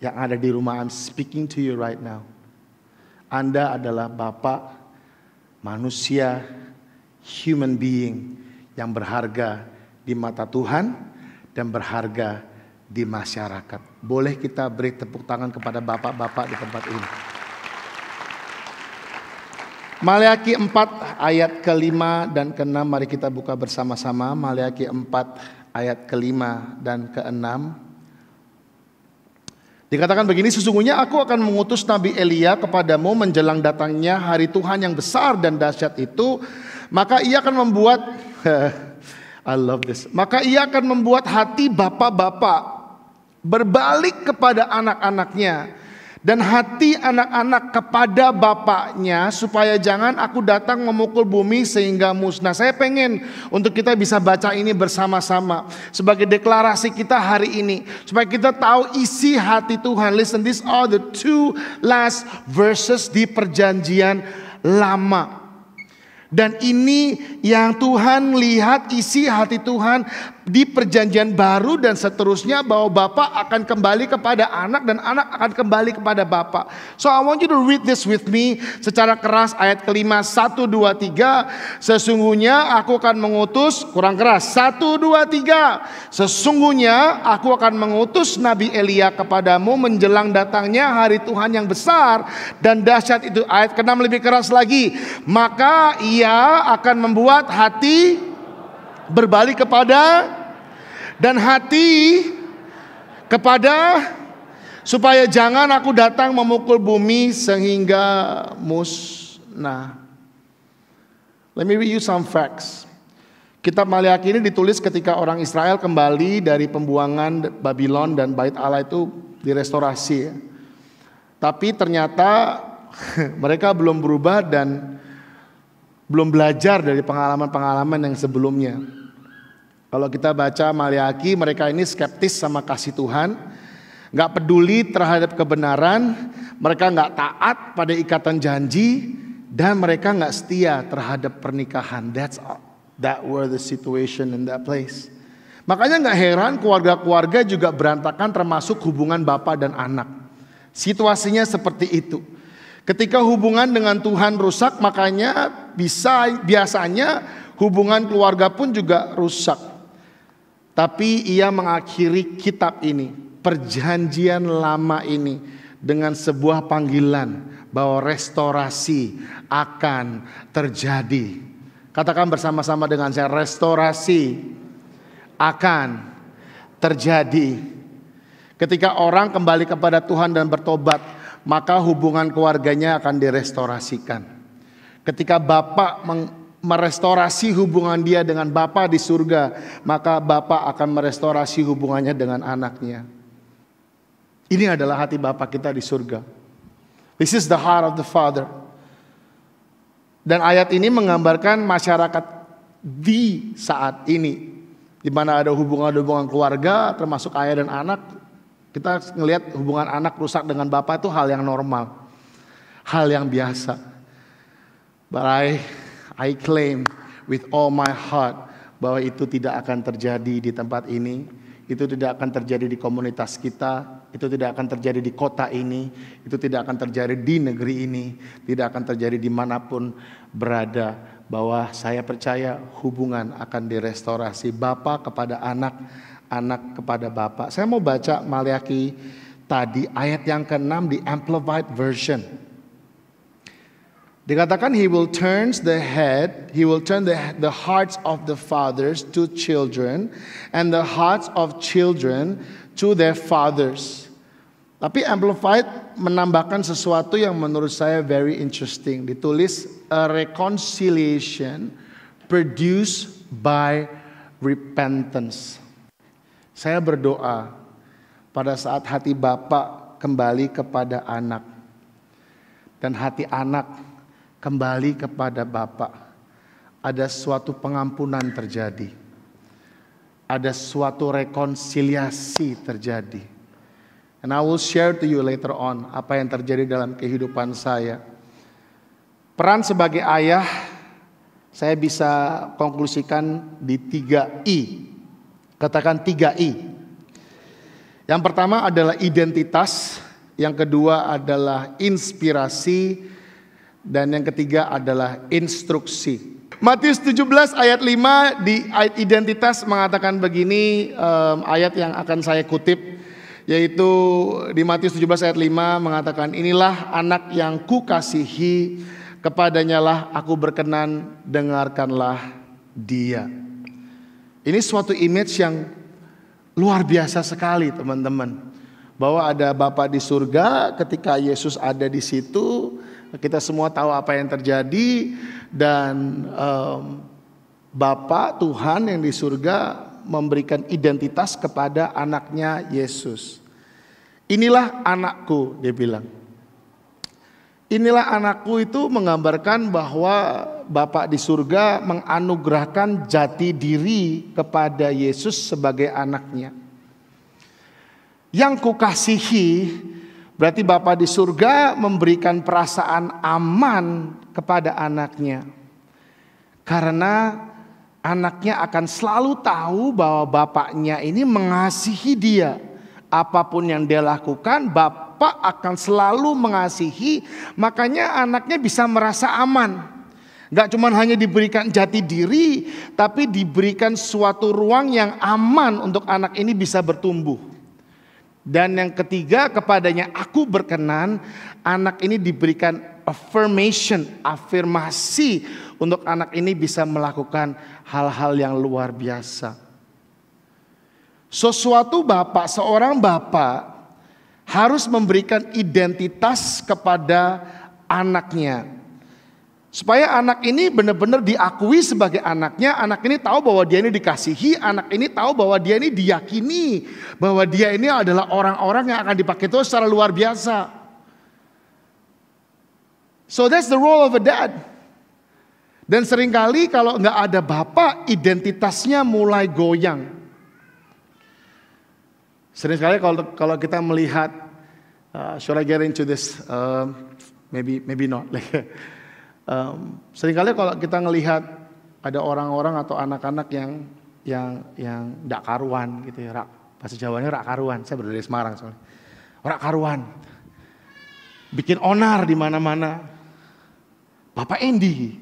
yang ada di rumah, I'm speaking to you right now. Anda adalah bapak, manusia, human being yang berharga di mata Tuhan dan berharga di masyarakat. Boleh kita beri tepuk tangan kepada bapak-bapak di tempat ini. Maleakhi 4 ayat ke-5 dan ke-6, mari kita buka bersama-sama. Maleakhi 4 ayat ke-5 dan ke-6. Dikatakan begini, sesungguhnya aku akan mengutus Nabi Elia kepadamu menjelang datangnya hari Tuhan yang besar dan dahsyat itu. Maka ia akan membuat, I love this. Maka ia akan membuat hati bapak-bapak berbalik kepada anak-anaknya. Dan hati anak-anak kepada bapaknya, supaya jangan aku datang memukul bumi sehingga musnah. Saya pengen untuk kita bisa baca ini bersama-sama sebagai deklarasi kita hari ini, supaya kita tahu isi hati Tuhan. Listen, these are the 2 last verses di perjanjian lama. Dan ini yang Tuhan lihat, isi hati Tuhan di perjanjian baru dan seterusnya, bahwa Bapak akan kembali kepada anak dan anak akan kembali kepada Bapak. So I want you to read this with me secara keras, ayat kelima, 1, 2, 3. Sesungguhnya aku akan mengutus, kurang keras, 1, 2, 3. Sesungguhnya aku akan mengutus Nabi Elia kepadamu menjelang datangnya hari Tuhan yang besar dan dahsyat itu. Ayat ke-6 lebih keras lagi. Maka ia akan membuat hati berbalik kepada dan hati kepada, supaya jangan aku datang memukul bumi sehingga musnah. Let me read you some facts. Kitab Maleakhi ini ditulis ketika orang Israel kembali dari pembuangan Babylon dan Bait Allah itu direstorasi. Tapi ternyata mereka belum berubah dan belum belajar dari pengalaman-pengalaman yang sebelumnya. Kalau kita baca Maliaki, mereka ini skeptis sama kasih Tuhan, gak peduli terhadap kebenaran, mereka gak taat pada ikatan janji, dan mereka gak setia terhadap pernikahan. That were the situation in that place. Makanya gak heran keluarga-keluarga juga berantakan, termasuk hubungan bapa dan anak. Situasinya seperti itu. Ketika hubungan dengan Tuhan rusak, makanya biasanya hubungan keluarga pun juga rusak. Tapi ia mengakhiri kitab ini, perjanjian lama ini, dengan sebuah panggilan bahwa restorasi akan terjadi. Katakan bersama-sama dengan saya, restorasi akan terjadi. Ketika orang kembali kepada Tuhan dan bertobat, maka hubungan keluarganya akan direstorasikan. Ketika Bapa merestorasi hubungan dia dengan Bapa di surga, maka Bapa akan merestorasi hubungannya dengan anaknya. Ini adalah hati Bapa kita di surga. This is the heart of the Father. Dan ayat ini menggambarkan masyarakat di saat ini, di mana ada hubungan-hubungan keluarga termasuk ayah dan anak. Kita ngelihat hubungan anak rusak dengan Bapa itu hal yang normal, hal yang biasa. But I claim with all my heart bahwa itu tidak akan terjadi di tempat ini, itu tidak akan terjadi di komunitas kita, itu tidak akan terjadi di kota ini, itu tidak akan terjadi di negeri ini, tidak akan terjadi dimanapun berada. Bahwa saya percaya hubungan akan direstorasi, Bapa kepada anak, anak kepada Bapa. Saya mau baca Maliaki tadi ayat yang ke-6 di Amplified Version. Dikatakan he will turn the hearts of the fathers to children and the hearts of children to their fathers. Tapi Amplified menambahkan sesuatu yang menurut saya very interesting. Ditulis a reconciliation produced by repentance. Saya berdoa pada saat hati Bapa kembali kepada anak dan hati anak kembali kepada Bapa, ada suatu pengampunan terjadi, ada suatu rekonsiliasi terjadi. And I will share to you later on apa yang terjadi dalam kehidupan saya. Peran sebagai ayah saya bisa konklusikan di 3I. Katakan 3I. Yang pertama adalah identitas, yang kedua adalah inspirasi, dan yang ketiga adalah instruksi. Matius 17 ayat 5 di ayat identitas mengatakan begini, ayat yang akan saya kutip, yaitu di Matius 17 ayat 5 mengatakan, inilah anak yang kukasihi, kepadanya lah aku berkenan, dengarkanlah dia. Ini suatu image yang luar biasa sekali teman-teman. Bahwa ada Bapa di surga, ketika Yesus ada di situ, kita semua tahu apa yang terjadi, dan Bapa Tuhan yang di surga memberikan identitas kepada anaknya Yesus. Inilah anakku, dia bilang. Inilah anakku itu menggambarkan bahwa Bapa di surga menganugerahkan jati diri kepada Yesus sebagai anaknya. Yang kukasihi, berarti Bapa di surga memberikan perasaan aman kepada anaknya. Karena anaknya akan selalu tahu bahwa bapaknya ini mengasihi dia. Apapun yang dia lakukan, Bapa akan selalu mengasihi. Makanya anaknya bisa merasa aman. Gak cuma hanya diberikan jati diri, tapi diberikan suatu ruang yang aman untuk anak ini bisa bertumbuh. Dan yang ketiga, kepadanya aku berkenan, anak ini diberikan affirmation, afirmasi untuk anak ini bisa melakukan hal-hal yang luar biasa. Seorang bapak harus memberikan identitas kepada anaknya. Supaya anak ini benar-benar diakui sebagai anaknya, anak ini tahu bahwa dia ini dikasihi, anak ini tahu bahwa dia ini diyakini, bahwa dia ini adalah orang-orang yang akan dipakai Tuhan secara luar biasa. So that's the role of a dad. Dan seringkali kalau nggak ada bapak, identitasnya mulai goyang. Seringkali kalau kita melihat, should I get into this? Maybe not. Seringkali kalau kita ngelihat ada orang-orang atau anak-anak yang nggak karuan gitu ya, bahasa Jawanya rak karuan. Saya berada di Semarang soalnya. Rak karuan, bikin onar di mana-mana. Bapak Endi,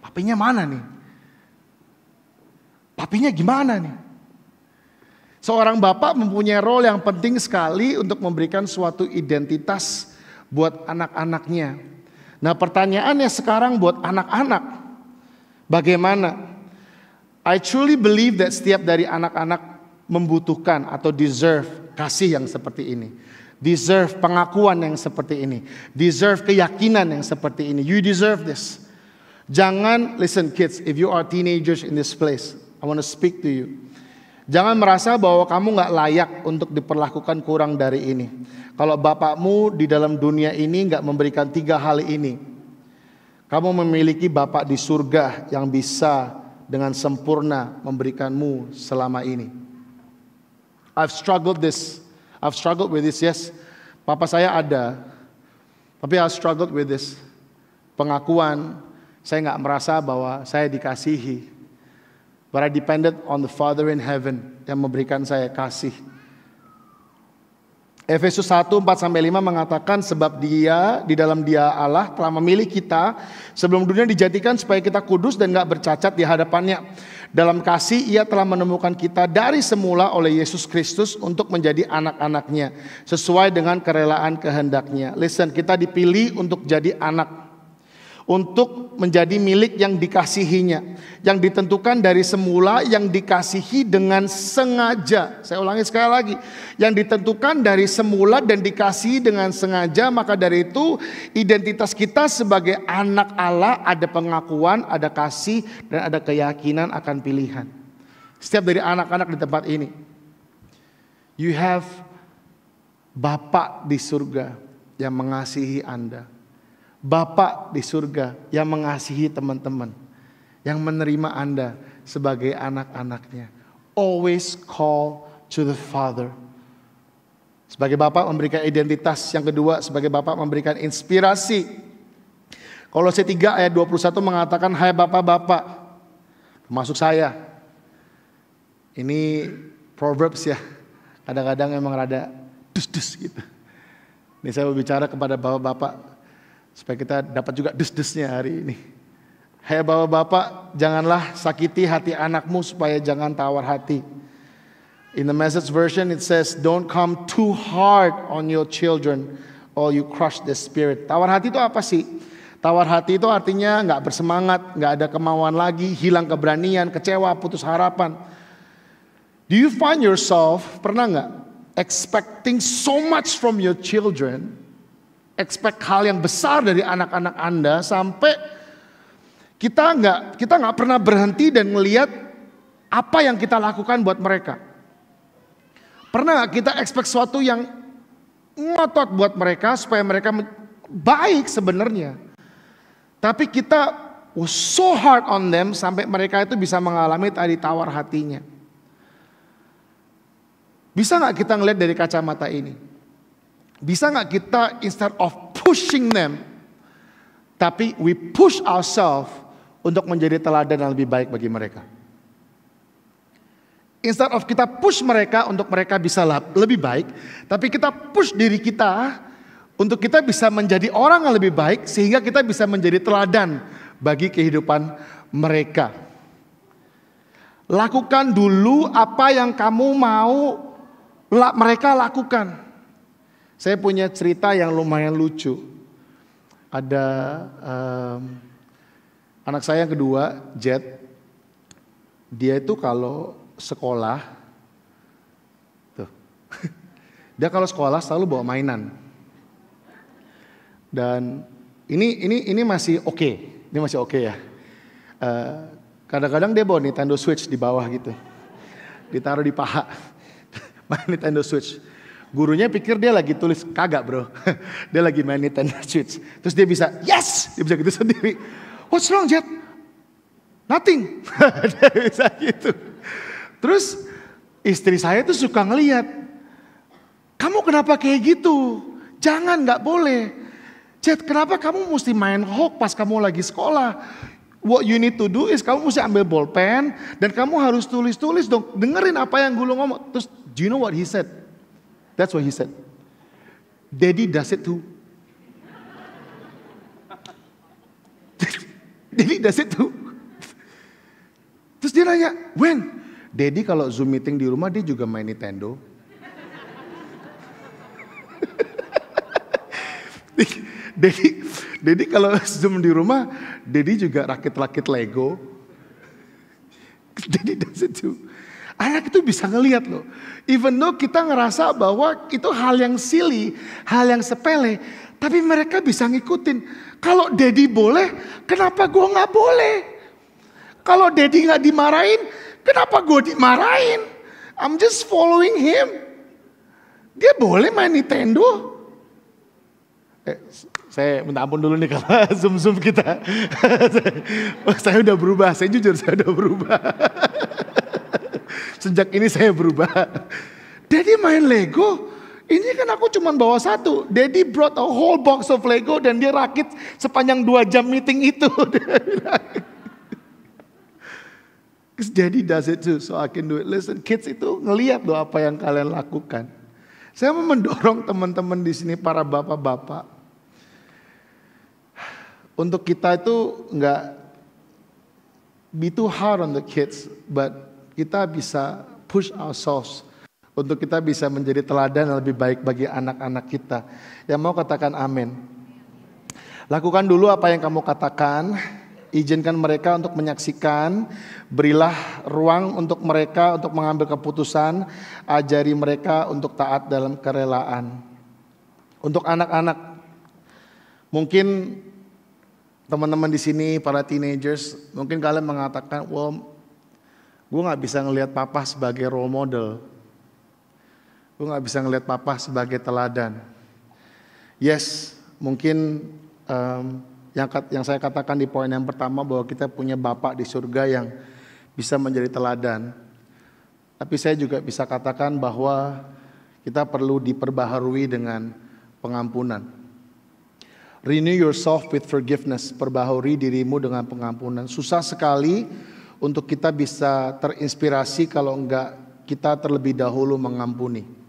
papinya mana nih? Papinya gimana nih? Seorang bapak mempunyai role yang penting sekali untuk memberikan suatu identitas buat anak-anaknya. Nah, pertanyaannya sekarang buat anak-anak, bagaimana? I truly believe that setiap dari anak-anak membutuhkan atau deserve kasih yang seperti ini. Deserve pengakuan yang seperti ini. Deserve keyakinan yang seperti ini. You deserve this. Jangan, listen kids, if you are teenagers in this place, I want to speak to you. Jangan merasa bahwa kamu gak layak untuk diperlakukan kurang dari ini. Kalau bapakmu di dalam dunia ini gak memberikan 3 hal ini, kamu memiliki bapak di surga yang bisa dengan sempurna memberikanmu selama ini. I've struggled with this, yes. Papa saya ada, tapi I've struggled with this. Pengakuan, saya gak merasa bahwa saya dikasihi. But I depended on the Father in heaven yang memberikan saya kasih. Efesus 1:4-5 mengatakan sebab Dia di dalam Dia Allah telah memilih kita sebelum dunia dijadikan supaya kita kudus dan gak bercacat di hadapannya. Dalam kasih Ia telah menemukan kita dari semula oleh Yesus Kristus untuk menjadi anak-anaknya sesuai dengan kerelaan kehendaknya. Listen, kita dipilih untuk jadi anak, untuk menjadi milik yang dikasihinya, yang ditentukan dari semula, yang dikasihi dengan sengaja. Saya ulangi sekali lagi, yang ditentukan dari semula dan dikasihi dengan sengaja. Maka dari itu identitas kita sebagai anak Allah ada pengakuan, ada kasih, dan ada keyakinan akan pilihan. Setiap dari anak-anak di tempat ini, you have Bapak di surga yang mengasihi Anda. Bapak di surga yang mengasihi teman-teman, yang menerima Anda sebagai anak-anaknya. Always call to the Father. Sebagai Bapak memberikan identitas. Yang kedua, sebagai Bapak memberikan inspirasi. Kolose 3 ayat 21 mengatakan, hai Bapak-Bapak, termasuk saya. Ini Proverbs ya, kadang-kadang memang rada dus-dus gitu. Ini saya berbicara kepada Bapak-Bapak supaya kita dapat juga dus-dusnya hari ini. Hai Bapak-Bapak, janganlah sakiti hati anakmu supaya jangan tawar hati. In the Message version it says, don't come too hard on your children or you crush the spirit. Tawar hati itu apa sih? Tawar hati itu artinya gak bersemangat, gak ada kemauan lagi, hilang keberanian, kecewa, putus harapan. Do you find yourself, pernah gak expecting so much from your children, expect hal yang besar dari anak-anak Anda sampai kita nggak pernah berhenti dan melihat apa yang kita lakukan buat mereka. Pernah nggak kita expect sesuatu yang ngotot buat mereka supaya mereka baik sebenarnya, tapi kita was so hard on them sampai mereka itu bisa mengalami tadi tawar hatinya. Bisa nggak kita ngelihat dari kacamata ini? Bisa gak kita instead of pushing them, tapi we push ourselves untuk menjadi teladan yang lebih baik bagi mereka. Instead of kita push mereka untuk mereka bisa lebih baik, tapi kita push diri kita untuk kita bisa menjadi orang yang lebih baik sehingga kita bisa menjadi teladan bagi kehidupan mereka. Lakukan dulu apa yang kamu mau mereka lakukan. Saya punya cerita yang lumayan lucu. Ada anak saya yang kedua, Jet. Dia itu kalau sekolah, tuh, dia kalau sekolah selalu bawa mainan. Dan ini masih oke, ini masih oke ya. Kadang-kadang dia bawa Nintendo Switch di bawah gitu, ditaruh di paha, main Nintendo Switch. Gurunya pikir dia lagi tulis, kagak bro, dia lagi main Nintendo Switch. Terus dia bisa, yes, dia bisa gitu sendiri. What's wrong Jet? Nothing. Dia bisa gitu. Terus istri saya tuh suka ngeliat, kamu kenapa kayak gitu? Jangan, gak boleh. Jet, kenapa kamu mesti main hoax pas kamu lagi sekolah? What you need to do is kamu mesti ambil bolpen dan kamu harus tulis-tulis dong. Dengerin apa yang guru ngomong. Terus, do you know what he said? That's what he said. Daddy does it too. Daddy does it too. Terus dia nanya, when? Daddy kalau Zoom meeting di rumah dia juga main Nintendo. Daddy kalau Zoom di rumah, Daddy juga rakit-rakit Lego. Daddy does it too. Anak itu bisa ngelihat loh. Even though kita ngerasa bahwa itu hal yang silly, hal yang sepele, tapi mereka bisa ngikutin. Kalau Daddy boleh, kenapa gue nggak boleh? Kalau Daddy nggak dimarahin, kenapa gue dimarahin? I'm just following him. Dia boleh main Nintendo. Saya minta ampun dulu nih kalau zoom kita. Saya udah berubah, saya jujur saya udah berubah. Sejak ini saya berubah. Daddy main Lego, ini kan aku cuma bawa satu. Daddy brought a whole box of Lego dan dia rakit sepanjang 2 jam meeting itu. Because Daddy does it too, so I can do it. Listen, kids itu ngelihat loh apa yang kalian lakukan. Saya mau mendorong teman-teman di sini, para bapak-bapak. Untuk kita itu nggak be too hard on the kids, but kita bisa push ourselves untuk kita bisa menjadi teladan yang lebih baik bagi anak-anak kita. Yang mau katakan amin. Lakukan dulu apa yang kamu katakan, izinkan mereka untuk menyaksikan, berilah ruang untuk mereka untuk mengambil keputusan, ajari mereka untuk taat dalam kerelaan. Untuk anak-anak, mungkin teman-teman di sini, para teenagers, mungkin kalian mengatakan, well, gue gak bisa ngelihat papa sebagai role model. Gue gak bisa ngelihat papa sebagai teladan. Yes, mungkin yang saya katakan di poin yang pertama bahwa kita punya Bapak di surga yang bisa menjadi teladan. Tapi saya juga bisa katakan bahwa kita perlu diperbaharui dengan pengampunan. Renew yourself with forgiveness. Perbaharui dirimu dengan pengampunan. Susah sekali untuk kita bisa terinspirasi kalau enggak kita terlebih dahulu mengampuni.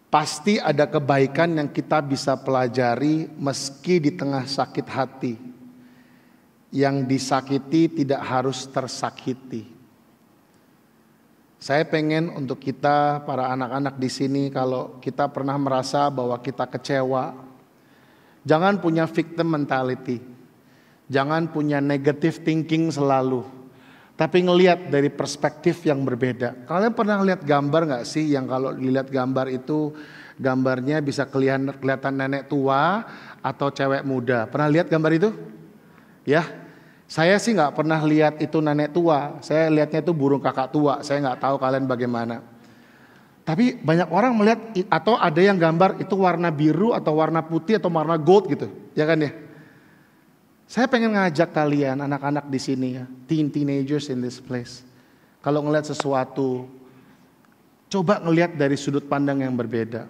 Pasti ada kebaikan yang kita bisa pelajari meski di tengah sakit hati. Yang disakiti tidak harus tersakiti. Saya pengen untuk kita, para anak-anak di sini, kalau kita pernah merasa bahwa kita kecewa, jangan punya victim mentality. Jangan punya negative thinking selalu. Tapi ngelihat dari perspektif yang berbeda. Kalian pernah lihat gambar gak sih yang kalau dilihat gambar itu gambarnya bisa kelihatan nenek tua atau cewek muda. Pernah lihat gambar itu? Ya, saya sih gak pernah lihat itu nenek tua. Saya lihatnya itu burung kakak tua. Saya gak tahu kalian bagaimana. Tapi banyak orang melihat atau ada yang gambar itu warna biru atau warna putih atau warna gold gitu, ya kan ya? Saya pengen ngajak kalian anak-anak di sini ya, teenagers in this place. Kalau ngelihat sesuatu, coba ngelihat dari sudut pandang yang berbeda.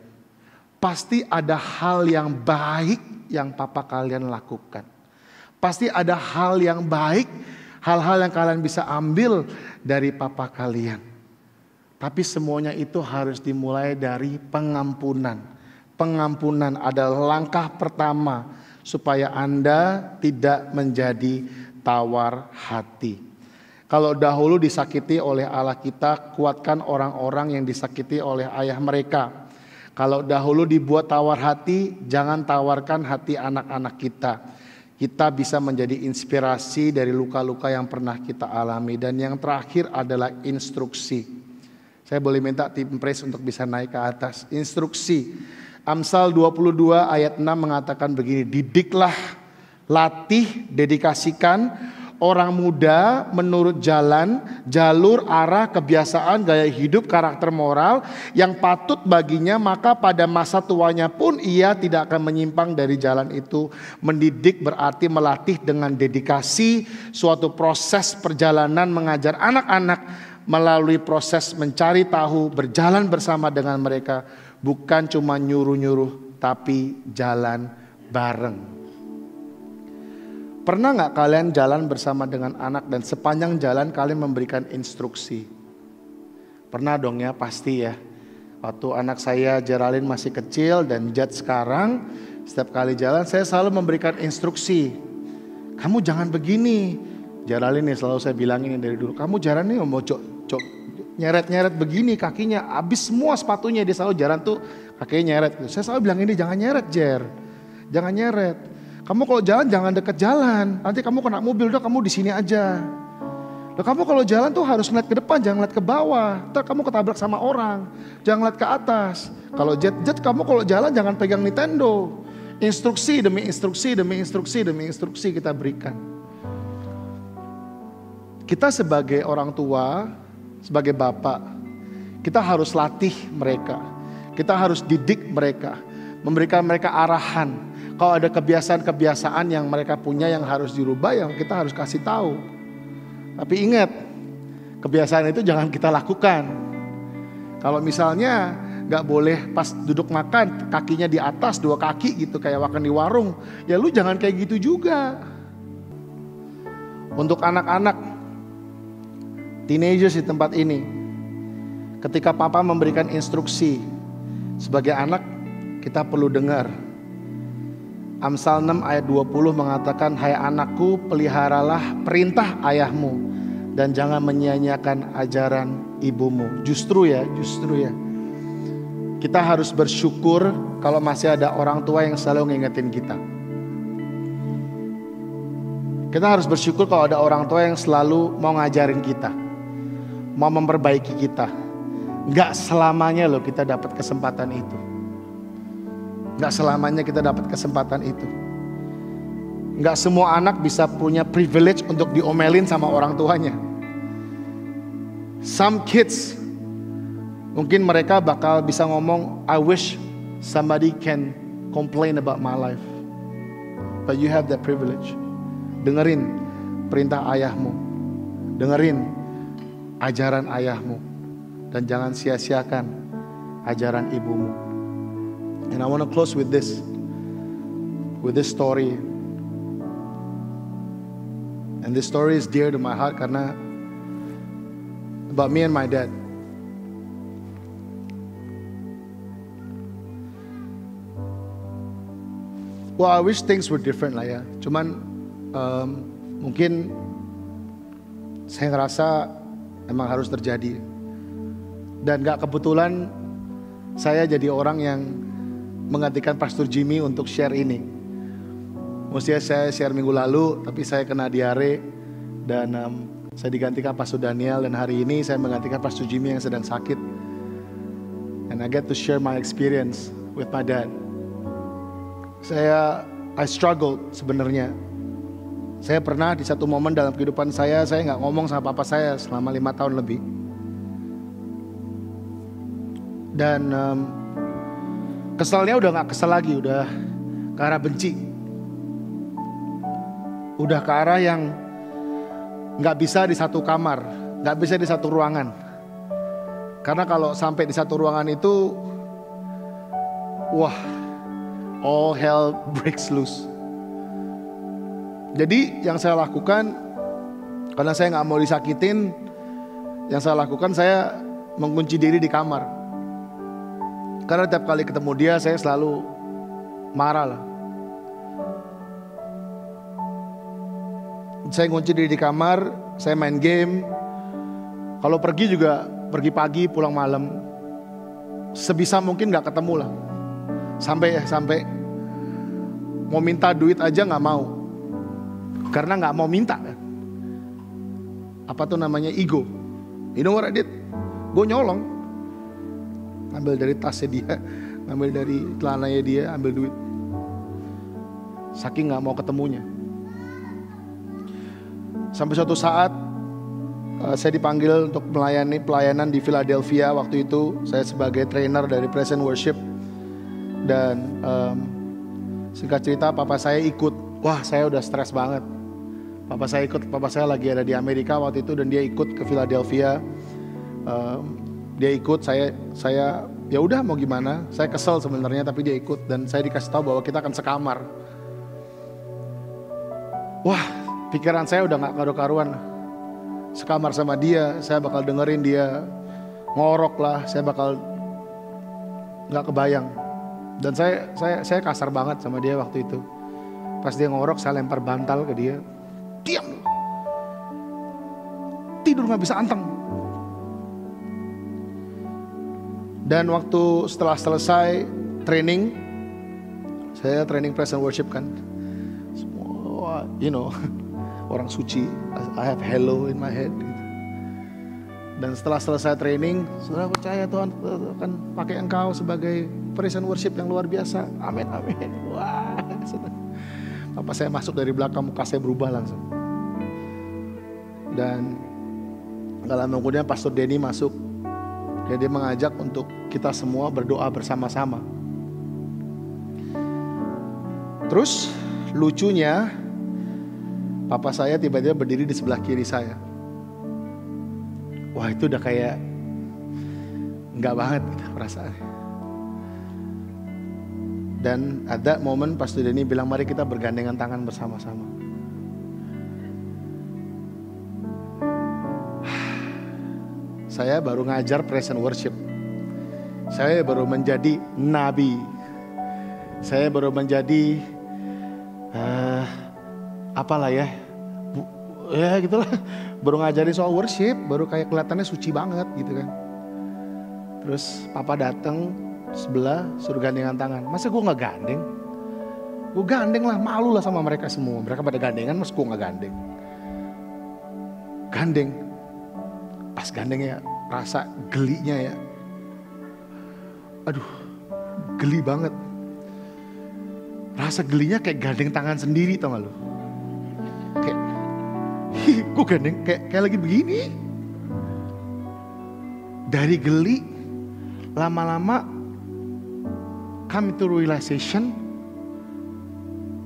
Pasti ada hal yang baik yang papa kalian lakukan. Pasti ada hal yang baik, hal-hal yang kalian bisa ambil dari papa kalian. Tapi semuanya itu harus dimulai dari pengampunan. Pengampunan adalah langkah pertama supaya Anda tidak menjadi tawar hati. Kalau dahulu disakiti oleh Allah kita, kuatkan orang-orang yang disakiti oleh ayah mereka. Kalau dahulu dibuat tawar hati, jangan tawarkan hati anak-anak kita. Kita bisa menjadi inspirasi dari luka-luka yang pernah kita alami. Dan yang terakhir adalah instruksi. Saya boleh minta tim praise untuk bisa naik ke atas. Instruksi. Amsal 22 ayat 6 mengatakan begini. Didiklah, latih, dedikasikan orang muda menurut jalur, arah, kebiasaan, gaya hidup, karakter moral yang patut baginya, maka pada masa tuanya pun ia tidak akan menyimpang dari jalan itu. Mendidik berarti melatih dengan dedikasi, suatu proses perjalanan mengajar anak-anak melalui proses mencari tahu, berjalan bersama dengan mereka, bukan cuma nyuruh-nyuruh tapi jalan bareng. Pernah gak kalian jalan bersama dengan anak dan sepanjang jalan kalian memberikan instruksi? Pernah dong ya, pasti ya. Waktu anak saya Geraldine masih kecil dan Jad sekarang, setiap kali jalan saya selalu memberikan instruksi. Kamu jangan begini. Geraldine nih selalu saya bilangin dari dulu, kamu jalan nih mau nyeret-nyeret begini kakinya, habis semua sepatunya, dia selalu jalan tuh kakinya nyeret. Saya selalu bilang ini jangan nyeret Jer, jangan nyeret. Kamu kalau jalan jangan deket jalan, nanti kamu kena mobil, udah kamu di sini aja. Loh, kamu kalau jalan tuh harus ngeliat ke depan, jangan ngeliat ke bawah. Ntar kamu ketabrak sama orang, jangan ngeliat ke atas. Kalau jet kamu kalau jalan jangan pegang Nintendo. Instruksi demi instruksi demi instruksi demi instruksi kita berikan. Kita sebagai orang tua, sebagai bapak, kita harus latih mereka. Kita harus didik mereka, memberikan mereka arahan. Kalau ada kebiasaan-kebiasaan yang mereka punya yang harus dirubah, yang kita harus kasih tahu. Tapi ingat, kebiasaan itu jangan kita lakukan. Kalau misalnya gak boleh pas duduk makan kakinya di atas, 2 kaki gitu kayak makan di warung, ya lu jangan kayak gitu juga. Untuk anak-anak, teenagers di tempat ini, ketika papa memberikan instruksi, sebagai anak kita perlu dengar. Amsal 6 ayat 20 mengatakan, hai anakku, peliharalah perintah ayahmu dan jangan menyia-nyiakan ajaran ibumu. Justru ya. Kita harus bersyukur kalau masih ada orang tua yang selalu ngingetin kita. Kita harus bersyukur kalau ada orang tua yang selalu mau ngajarin kita, mau memperbaiki kita. Gak selamanya loh kita dapat kesempatan itu. Gak selamanya kita dapat kesempatan itu. Gak semua anak bisa punya privilege untuk diomelin sama orang tuanya. Some kids, mungkin mereka bakal bisa ngomong, I wish somebody can complain about my life. But you have that privilege. Dengerin perintah ayahmu. Dengerin ajaran ayahmu. Dan jangan sia-siakan ajaran ibumu. And I want to close with this story. And this story is dear to my heart karena about me and my dad. Well, I wish things were different lah ya. Cuman mungkin saya ngerasa emang harus terjadi. Dan gak kebetulan saya jadi orang yang menggantikan Pastor Jimmy untuk share ini. Mestinya saya share minggu lalu, tapi saya kena diare dan saya digantikan Pastor Daniel, dan hari ini saya menggantikan Pastor Jimmy yang sedang sakit. And I get to share my experience with my dad. I struggled sebenarnya. Saya pernah di satu momen dalam kehidupan saya nggak ngomong sama papa saya selama 5 tahun lebih. Dan keselnya udah gak kesel lagi, udah ke arah benci. Udah ke arah yang gak bisa di satu kamar, gak bisa di satu ruangan. Karena kalau sampai di satu ruangan itu, wah, all hell breaks loose. Jadi yang saya lakukan, karena saya gak mau disakitin, yang saya lakukan saya mengunci diri di kamar. Karena tiap kali ketemu dia saya selalu marah lah. Saya ngunci diri di kamar, saya main game. Kalau pergi juga pergi pagi pulang malam. Sebisa mungkin gak ketemu lah. Sampai mau minta duit aja gak mau. Karena gak mau minta. Apa tuh namanya, ego. You know what I did? Gue nyolong. Ambil dari tasnya dia, ambil dari celananya dia, ambil duit. Saking gak mau ketemunya. Sampai suatu saat saya dipanggil untuk melayani pelayanan di Philadelphia. Waktu itu saya sebagai trainer dari Praise and Worship. Dan singkat cerita papa saya ikut. Wah, saya udah stres banget. Papa saya lagi ada di Amerika waktu itu dan dia ikut ke Philadelphia. Dia ikut, saya ya udah mau gimana. Saya kesel sebenarnya tapi dia ikut dan saya dikasih tahu bahwa kita akan sekamar. Wah, pikiran saya udah gak karu-karuan. Sekamar sama dia, saya bakal dengerin dia ngorok lah, saya bakal gak kebayang. Dan saya kasar banget sama dia waktu itu. Pas dia ngorok, saya lempar bantal ke dia. Diam lu, tidur gak bisa anteng. Dan waktu setelah selesai training, saya training Praise and Worship kan, semua orang suci, I have hello in my head gitu. Dan setelah selesai training, saudara percaya Tuhan akan pakai engkau sebagai Praise and Worship yang luar biasa, amin amin. Wah, apa saya masuk dari belakang, muka saya berubah langsung. Dan gak lama kemudian Pastor Denny masuk. Dia mengajak untuk kita semua berdoa bersama-sama. Terus lucunya, papa saya tiba-tiba berdiri di sebelah kiri saya. Wah, itu udah kayak enggak banget gitu perasaannya. Dan at that moment Pastor Denny bilang, mari kita bergandengan tangan bersama-sama. Saya baru ngajar Praise and Worship. Saya baru menjadi nabi. Saya baru menjadi apalah ya. Ya gitulah. Baru ngajarin soal worship, baru kayak kelihatannya suci banget gitu kan. Terus papa datang sebelah suruh gandengan tangan. Masa gue gak gandeng? Gue gandeng lah, malu lah sama mereka semua. Mereka pada gandengan, masa gue gak gandeng? Gandeng. Pas gandengnya rasa gelinya ya. Aduh, geli banget. Rasa gelinya kayak gandeng tangan sendiri, tau gak lu? Kayak, gue gandeng kayak lagi begini. Dari geli, lama-lama come to realization,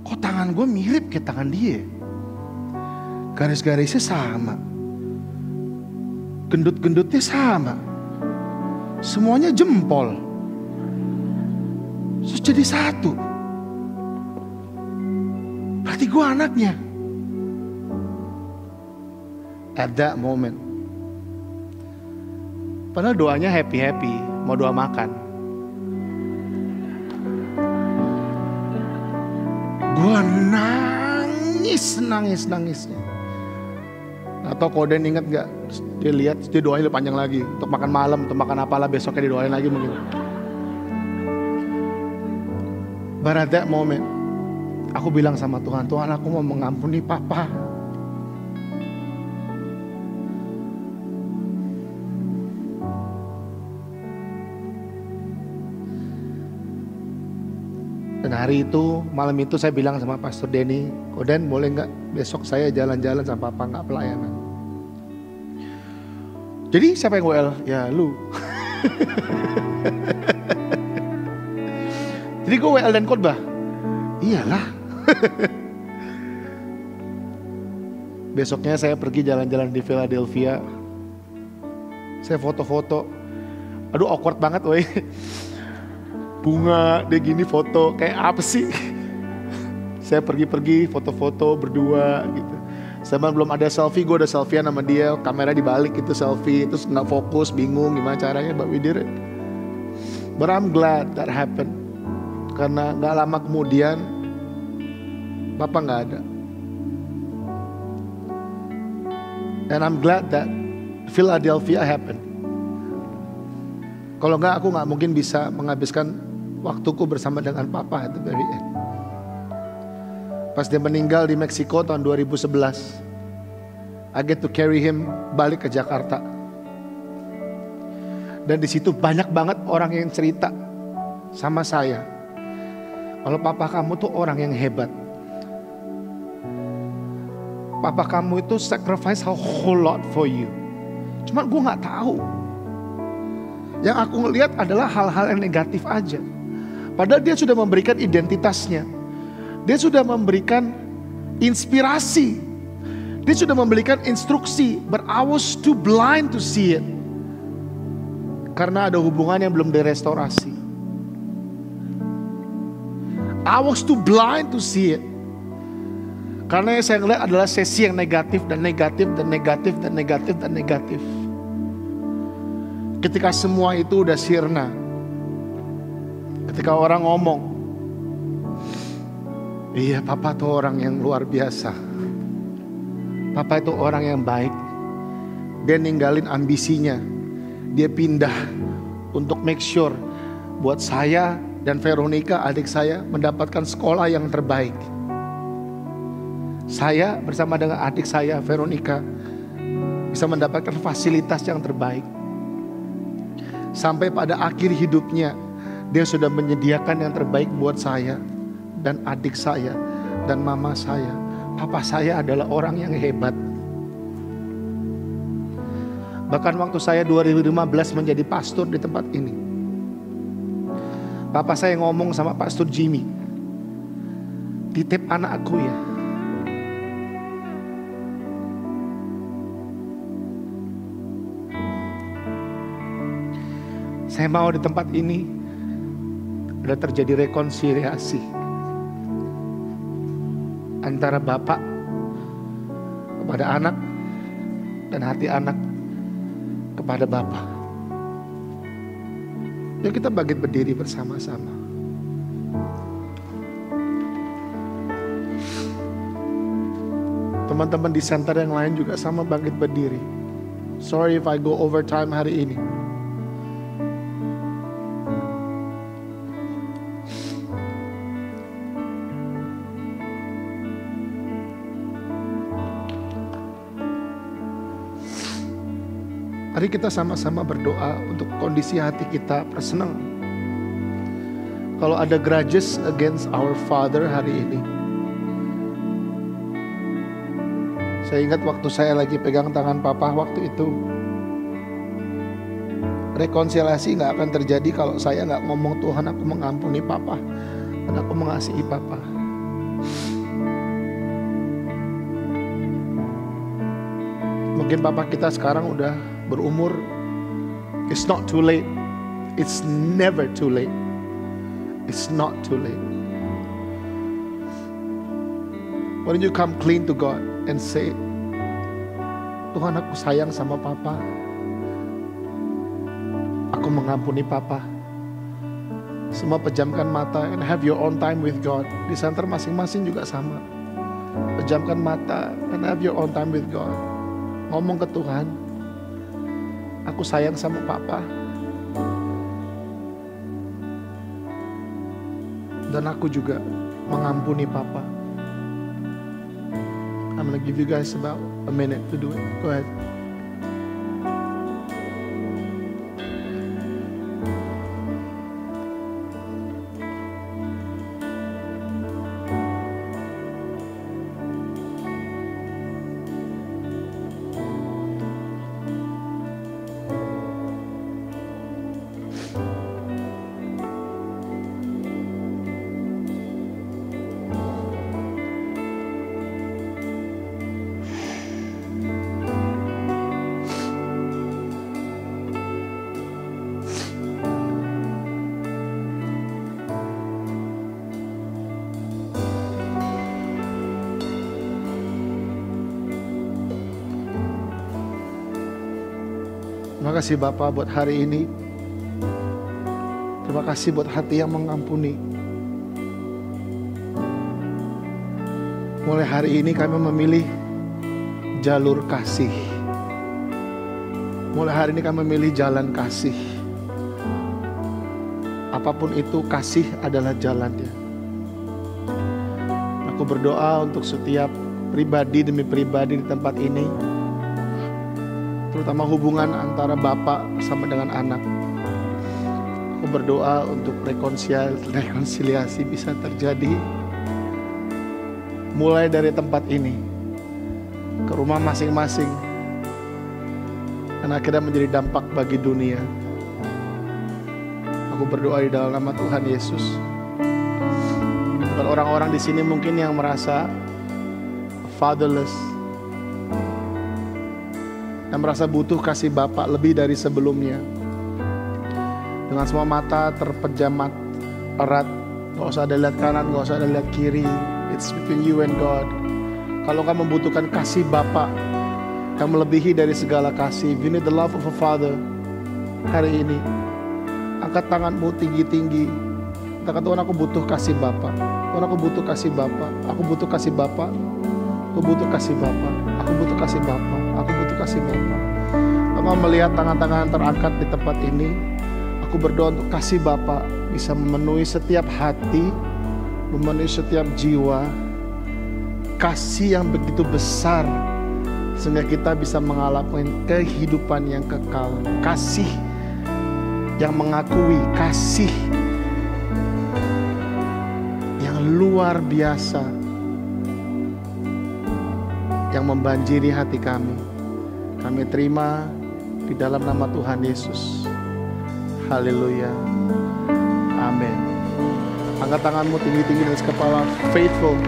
kok tangan gue mirip kayak tangan dia. Garis-garisnya sama. Gendut-gendutnya sama. Semuanya jempol. Terus jadi satu. Berarti gue anaknya. At that moment. Padahal doanya happy-happy. Mau doa makan. Gue nangis-nangisnya. Atau Koden inget gak? Dia lihat, dia doain lebih panjang lagi. Untuk makan malam, untuk makan apalah, besoknya didoain lagi mungkin. But at that moment, aku bilang sama Tuhan, Tuhan aku mau mengampuni papa. Dan hari itu, malam itu saya bilang sama Pastor Denny, Koden boleh gak besok saya jalan-jalan sama papa gak pelayanan. Jadi siapa yang WL? Ya lu. Jadi gue WL dan khotbah? Iyalah. Besoknya saya pergi jalan-jalan di Philadelphia. Saya foto-foto. Aduh awkward banget woy. Bunga dia gini foto. Kayak apa sih? Saya pergi-pergi foto-foto berdua gitu. Sama belum ada selfie, gue udah selfiean sama dia, kamera dibalik gitu selfie, terus nggak fokus, bingung gimana caranya, but we did it. But I'm glad that happened, karena nggak lama kemudian, papa nggak ada. And I'm glad that Philadelphia happened. Kalau nggak, aku nggak mungkin bisa menghabiskan waktuku bersama dengan papa at the very end. Pas dia meninggal di Meksiko tahun 2011, I get to carry him balik ke Jakarta. Dan di situ banyak banget orang yang cerita sama saya, kalau papa kamu tuh orang yang hebat. papa kamu itu sacrifice a whole lot for you. Cuman gue gak tahu. Yang aku ngelihat adalah hal-hal yang negatif aja. Padahal dia sudah memberikan identitasnya. Dia sudah memberikan inspirasi. Dia sudah memberikan instruksi. But I was too blind to see it. Karena ada hubungan yang belum direstorasi. I was too blind to see it. Karena yang saya lihat adalah sesi yang negatif dan negatif dan negatif dan negatif dan negatif. Ketika semua itu udah sirna. Ketika orang ngomong, iya papa tuh orang yang luar biasa. Papa itu orang yang baik. Dia ninggalin ambisinya. Dia pindah untuk make sure buat saya dan Veronica adik saya mendapatkan sekolah yang terbaik. Saya bersama dengan adik saya Veronica bisa mendapatkan fasilitas yang terbaik. Sampai pada akhir hidupnya dia sudah menyediakan yang terbaik buat saya dan adik saya dan mama saya. Papa saya adalah orang yang hebat. Bahkan waktu saya 2015 menjadi pastor di tempat ini, papa saya ngomong sama Pastor Jimmy, titip anakku ya. Saya mau di tempat ini ada terjadi rekonsiliasi antara bapak kepada anak dan hati anak kepada Bapa. Yuk kita bangkit berdiri bersama-sama. Teman-teman di center yang lain juga sama bangkit berdiri. Sorry if I go overtime hari ini. Mari kita sama-sama berdoa untuk kondisi hati kita personal. Kalau ada grudges against our father hari ini. Saya ingat waktu saya lagi pegang tangan papa waktu itu. Rekonsiliasi gak akan terjadi kalau saya gak ngomong Tuhan aku mengampuni papa dan aku mengasihi papa. Mungkin papa kita sekarang udah berumur. It's not too late. It's never too late. It's not too late. Why don't you come clean to God and say, Tuhan aku sayang sama papa. Aku mengampuni papa. Semua pejamkan mata and have your own time with God. Di center masing-masing juga sama. Pejamkan mata and have your own time with God. Ngomong ke Tuhan, aku sayang sama papa. Dan aku juga mengampuni papa. I'm gonna give you guys about a minute to do it. Go ahead. Terima kasih Bapak buat hari ini. Terima kasih buat hati yang mengampuni. Mulai hari ini kami memilih jalur kasih. Mulai hari ini kami memilih jalan kasih. Apapun itu, kasih adalah jalannya. Aku berdoa untuk setiap pribadi demi pribadi di tempat ini, terutama hubungan antara bapak sama dengan anak. Aku berdoa untuk rekonsiliasi bisa terjadi mulai dari tempat ini. ke rumah masing-masing, dan akhirnya menjadi dampak bagi dunia. Aku berdoa di dalam nama Tuhan Yesus. Buat orang-orang di sini mungkin yang merasa fatherless dan merasa butuh kasih Bapa lebih dari sebelumnya. Dengan semua mata terpejamat erat, gak usah ada lihat kanan, gak usah ada lihat kiri. It's between you and God. Kalau kamu membutuhkan kasih Bapa yang melebihi dari segala kasih, if you need the love of a father, hari ini angkat tanganmu tinggi-tinggi. Katakan, Tuhan, aku butuh kasih Bapa. Tuhan, aku butuh kasih Bapa. Aku butuh kasih Bapa. Aku butuh kasih Bapa. Aku butuh kasih Bapa. Aku butuh kasih Bapa. Kamu melihat tangan-tangan terangkat di tempat ini. Aku berdoa untuk kasih Bapa bisa memenuhi setiap hati, memenuhi setiap jiwa. Kasih yang begitu besar sehingga kita bisa mengalami kehidupan yang kekal. Kasih yang mengakui, kasih yang luar biasa yang membanjiri hati kami. Kami terima di dalam nama Tuhan Yesus. Haleluya. Amin. Angkat tanganmu tinggi-tinggi dari kepala. Faithful.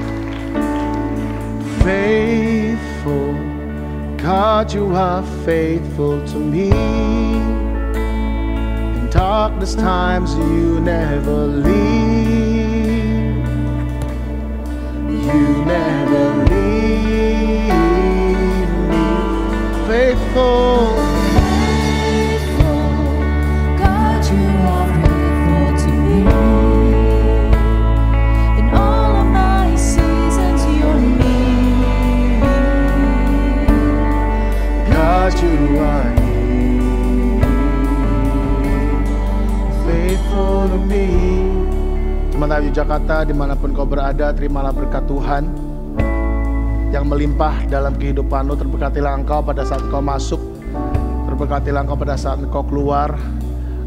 Faithful. God, you are faithful to me. In darkness times you never leave. You never leave me. Faithful. You are faithful to me. Teman-teman Jakarta, dimanapun kau berada, terimalah berkat Tuhan yang melimpah dalam kehidupanmu. Terberkatilah engkau pada saat kau masuk, terberkatilah engkau pada saat engkau keluar.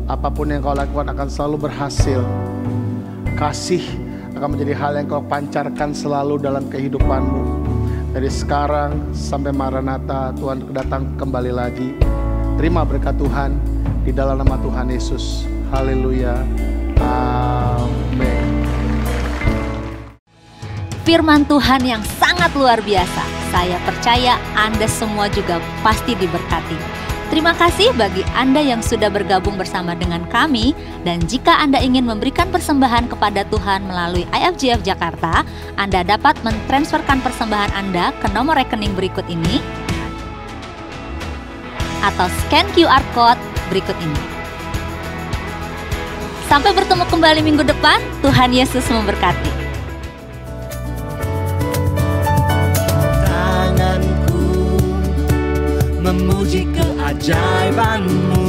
Apapun yang kau lakukan akan selalu berhasil. Kasih akan menjadi hal yang kau pancarkan selalu dalam kehidupanmu. Dari sekarang sampai Maranatha, Tuhan datang kembali lagi. Terima berkat Tuhan di dalam nama Tuhan Yesus. Haleluya. Amin. Firman Tuhan yang sangat luar biasa. Saya percaya Anda semua juga pasti diberkati. Terima kasih bagi Anda yang sudah bergabung bersama dengan kami. Dan jika Anda ingin memberikan persembahan kepada Tuhan melalui IFGF Jakarta, Anda dapat mentransferkan persembahan Anda ke nomor rekening berikut ini atau scan QR Code berikut ini. Sampai bertemu kembali minggu depan. Tuhan Yesus memberkati. Tanganku memuji keajaiban-Mu,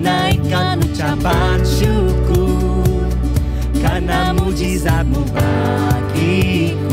naikkan ucapan syukur karena mujizat-Mu bagiku.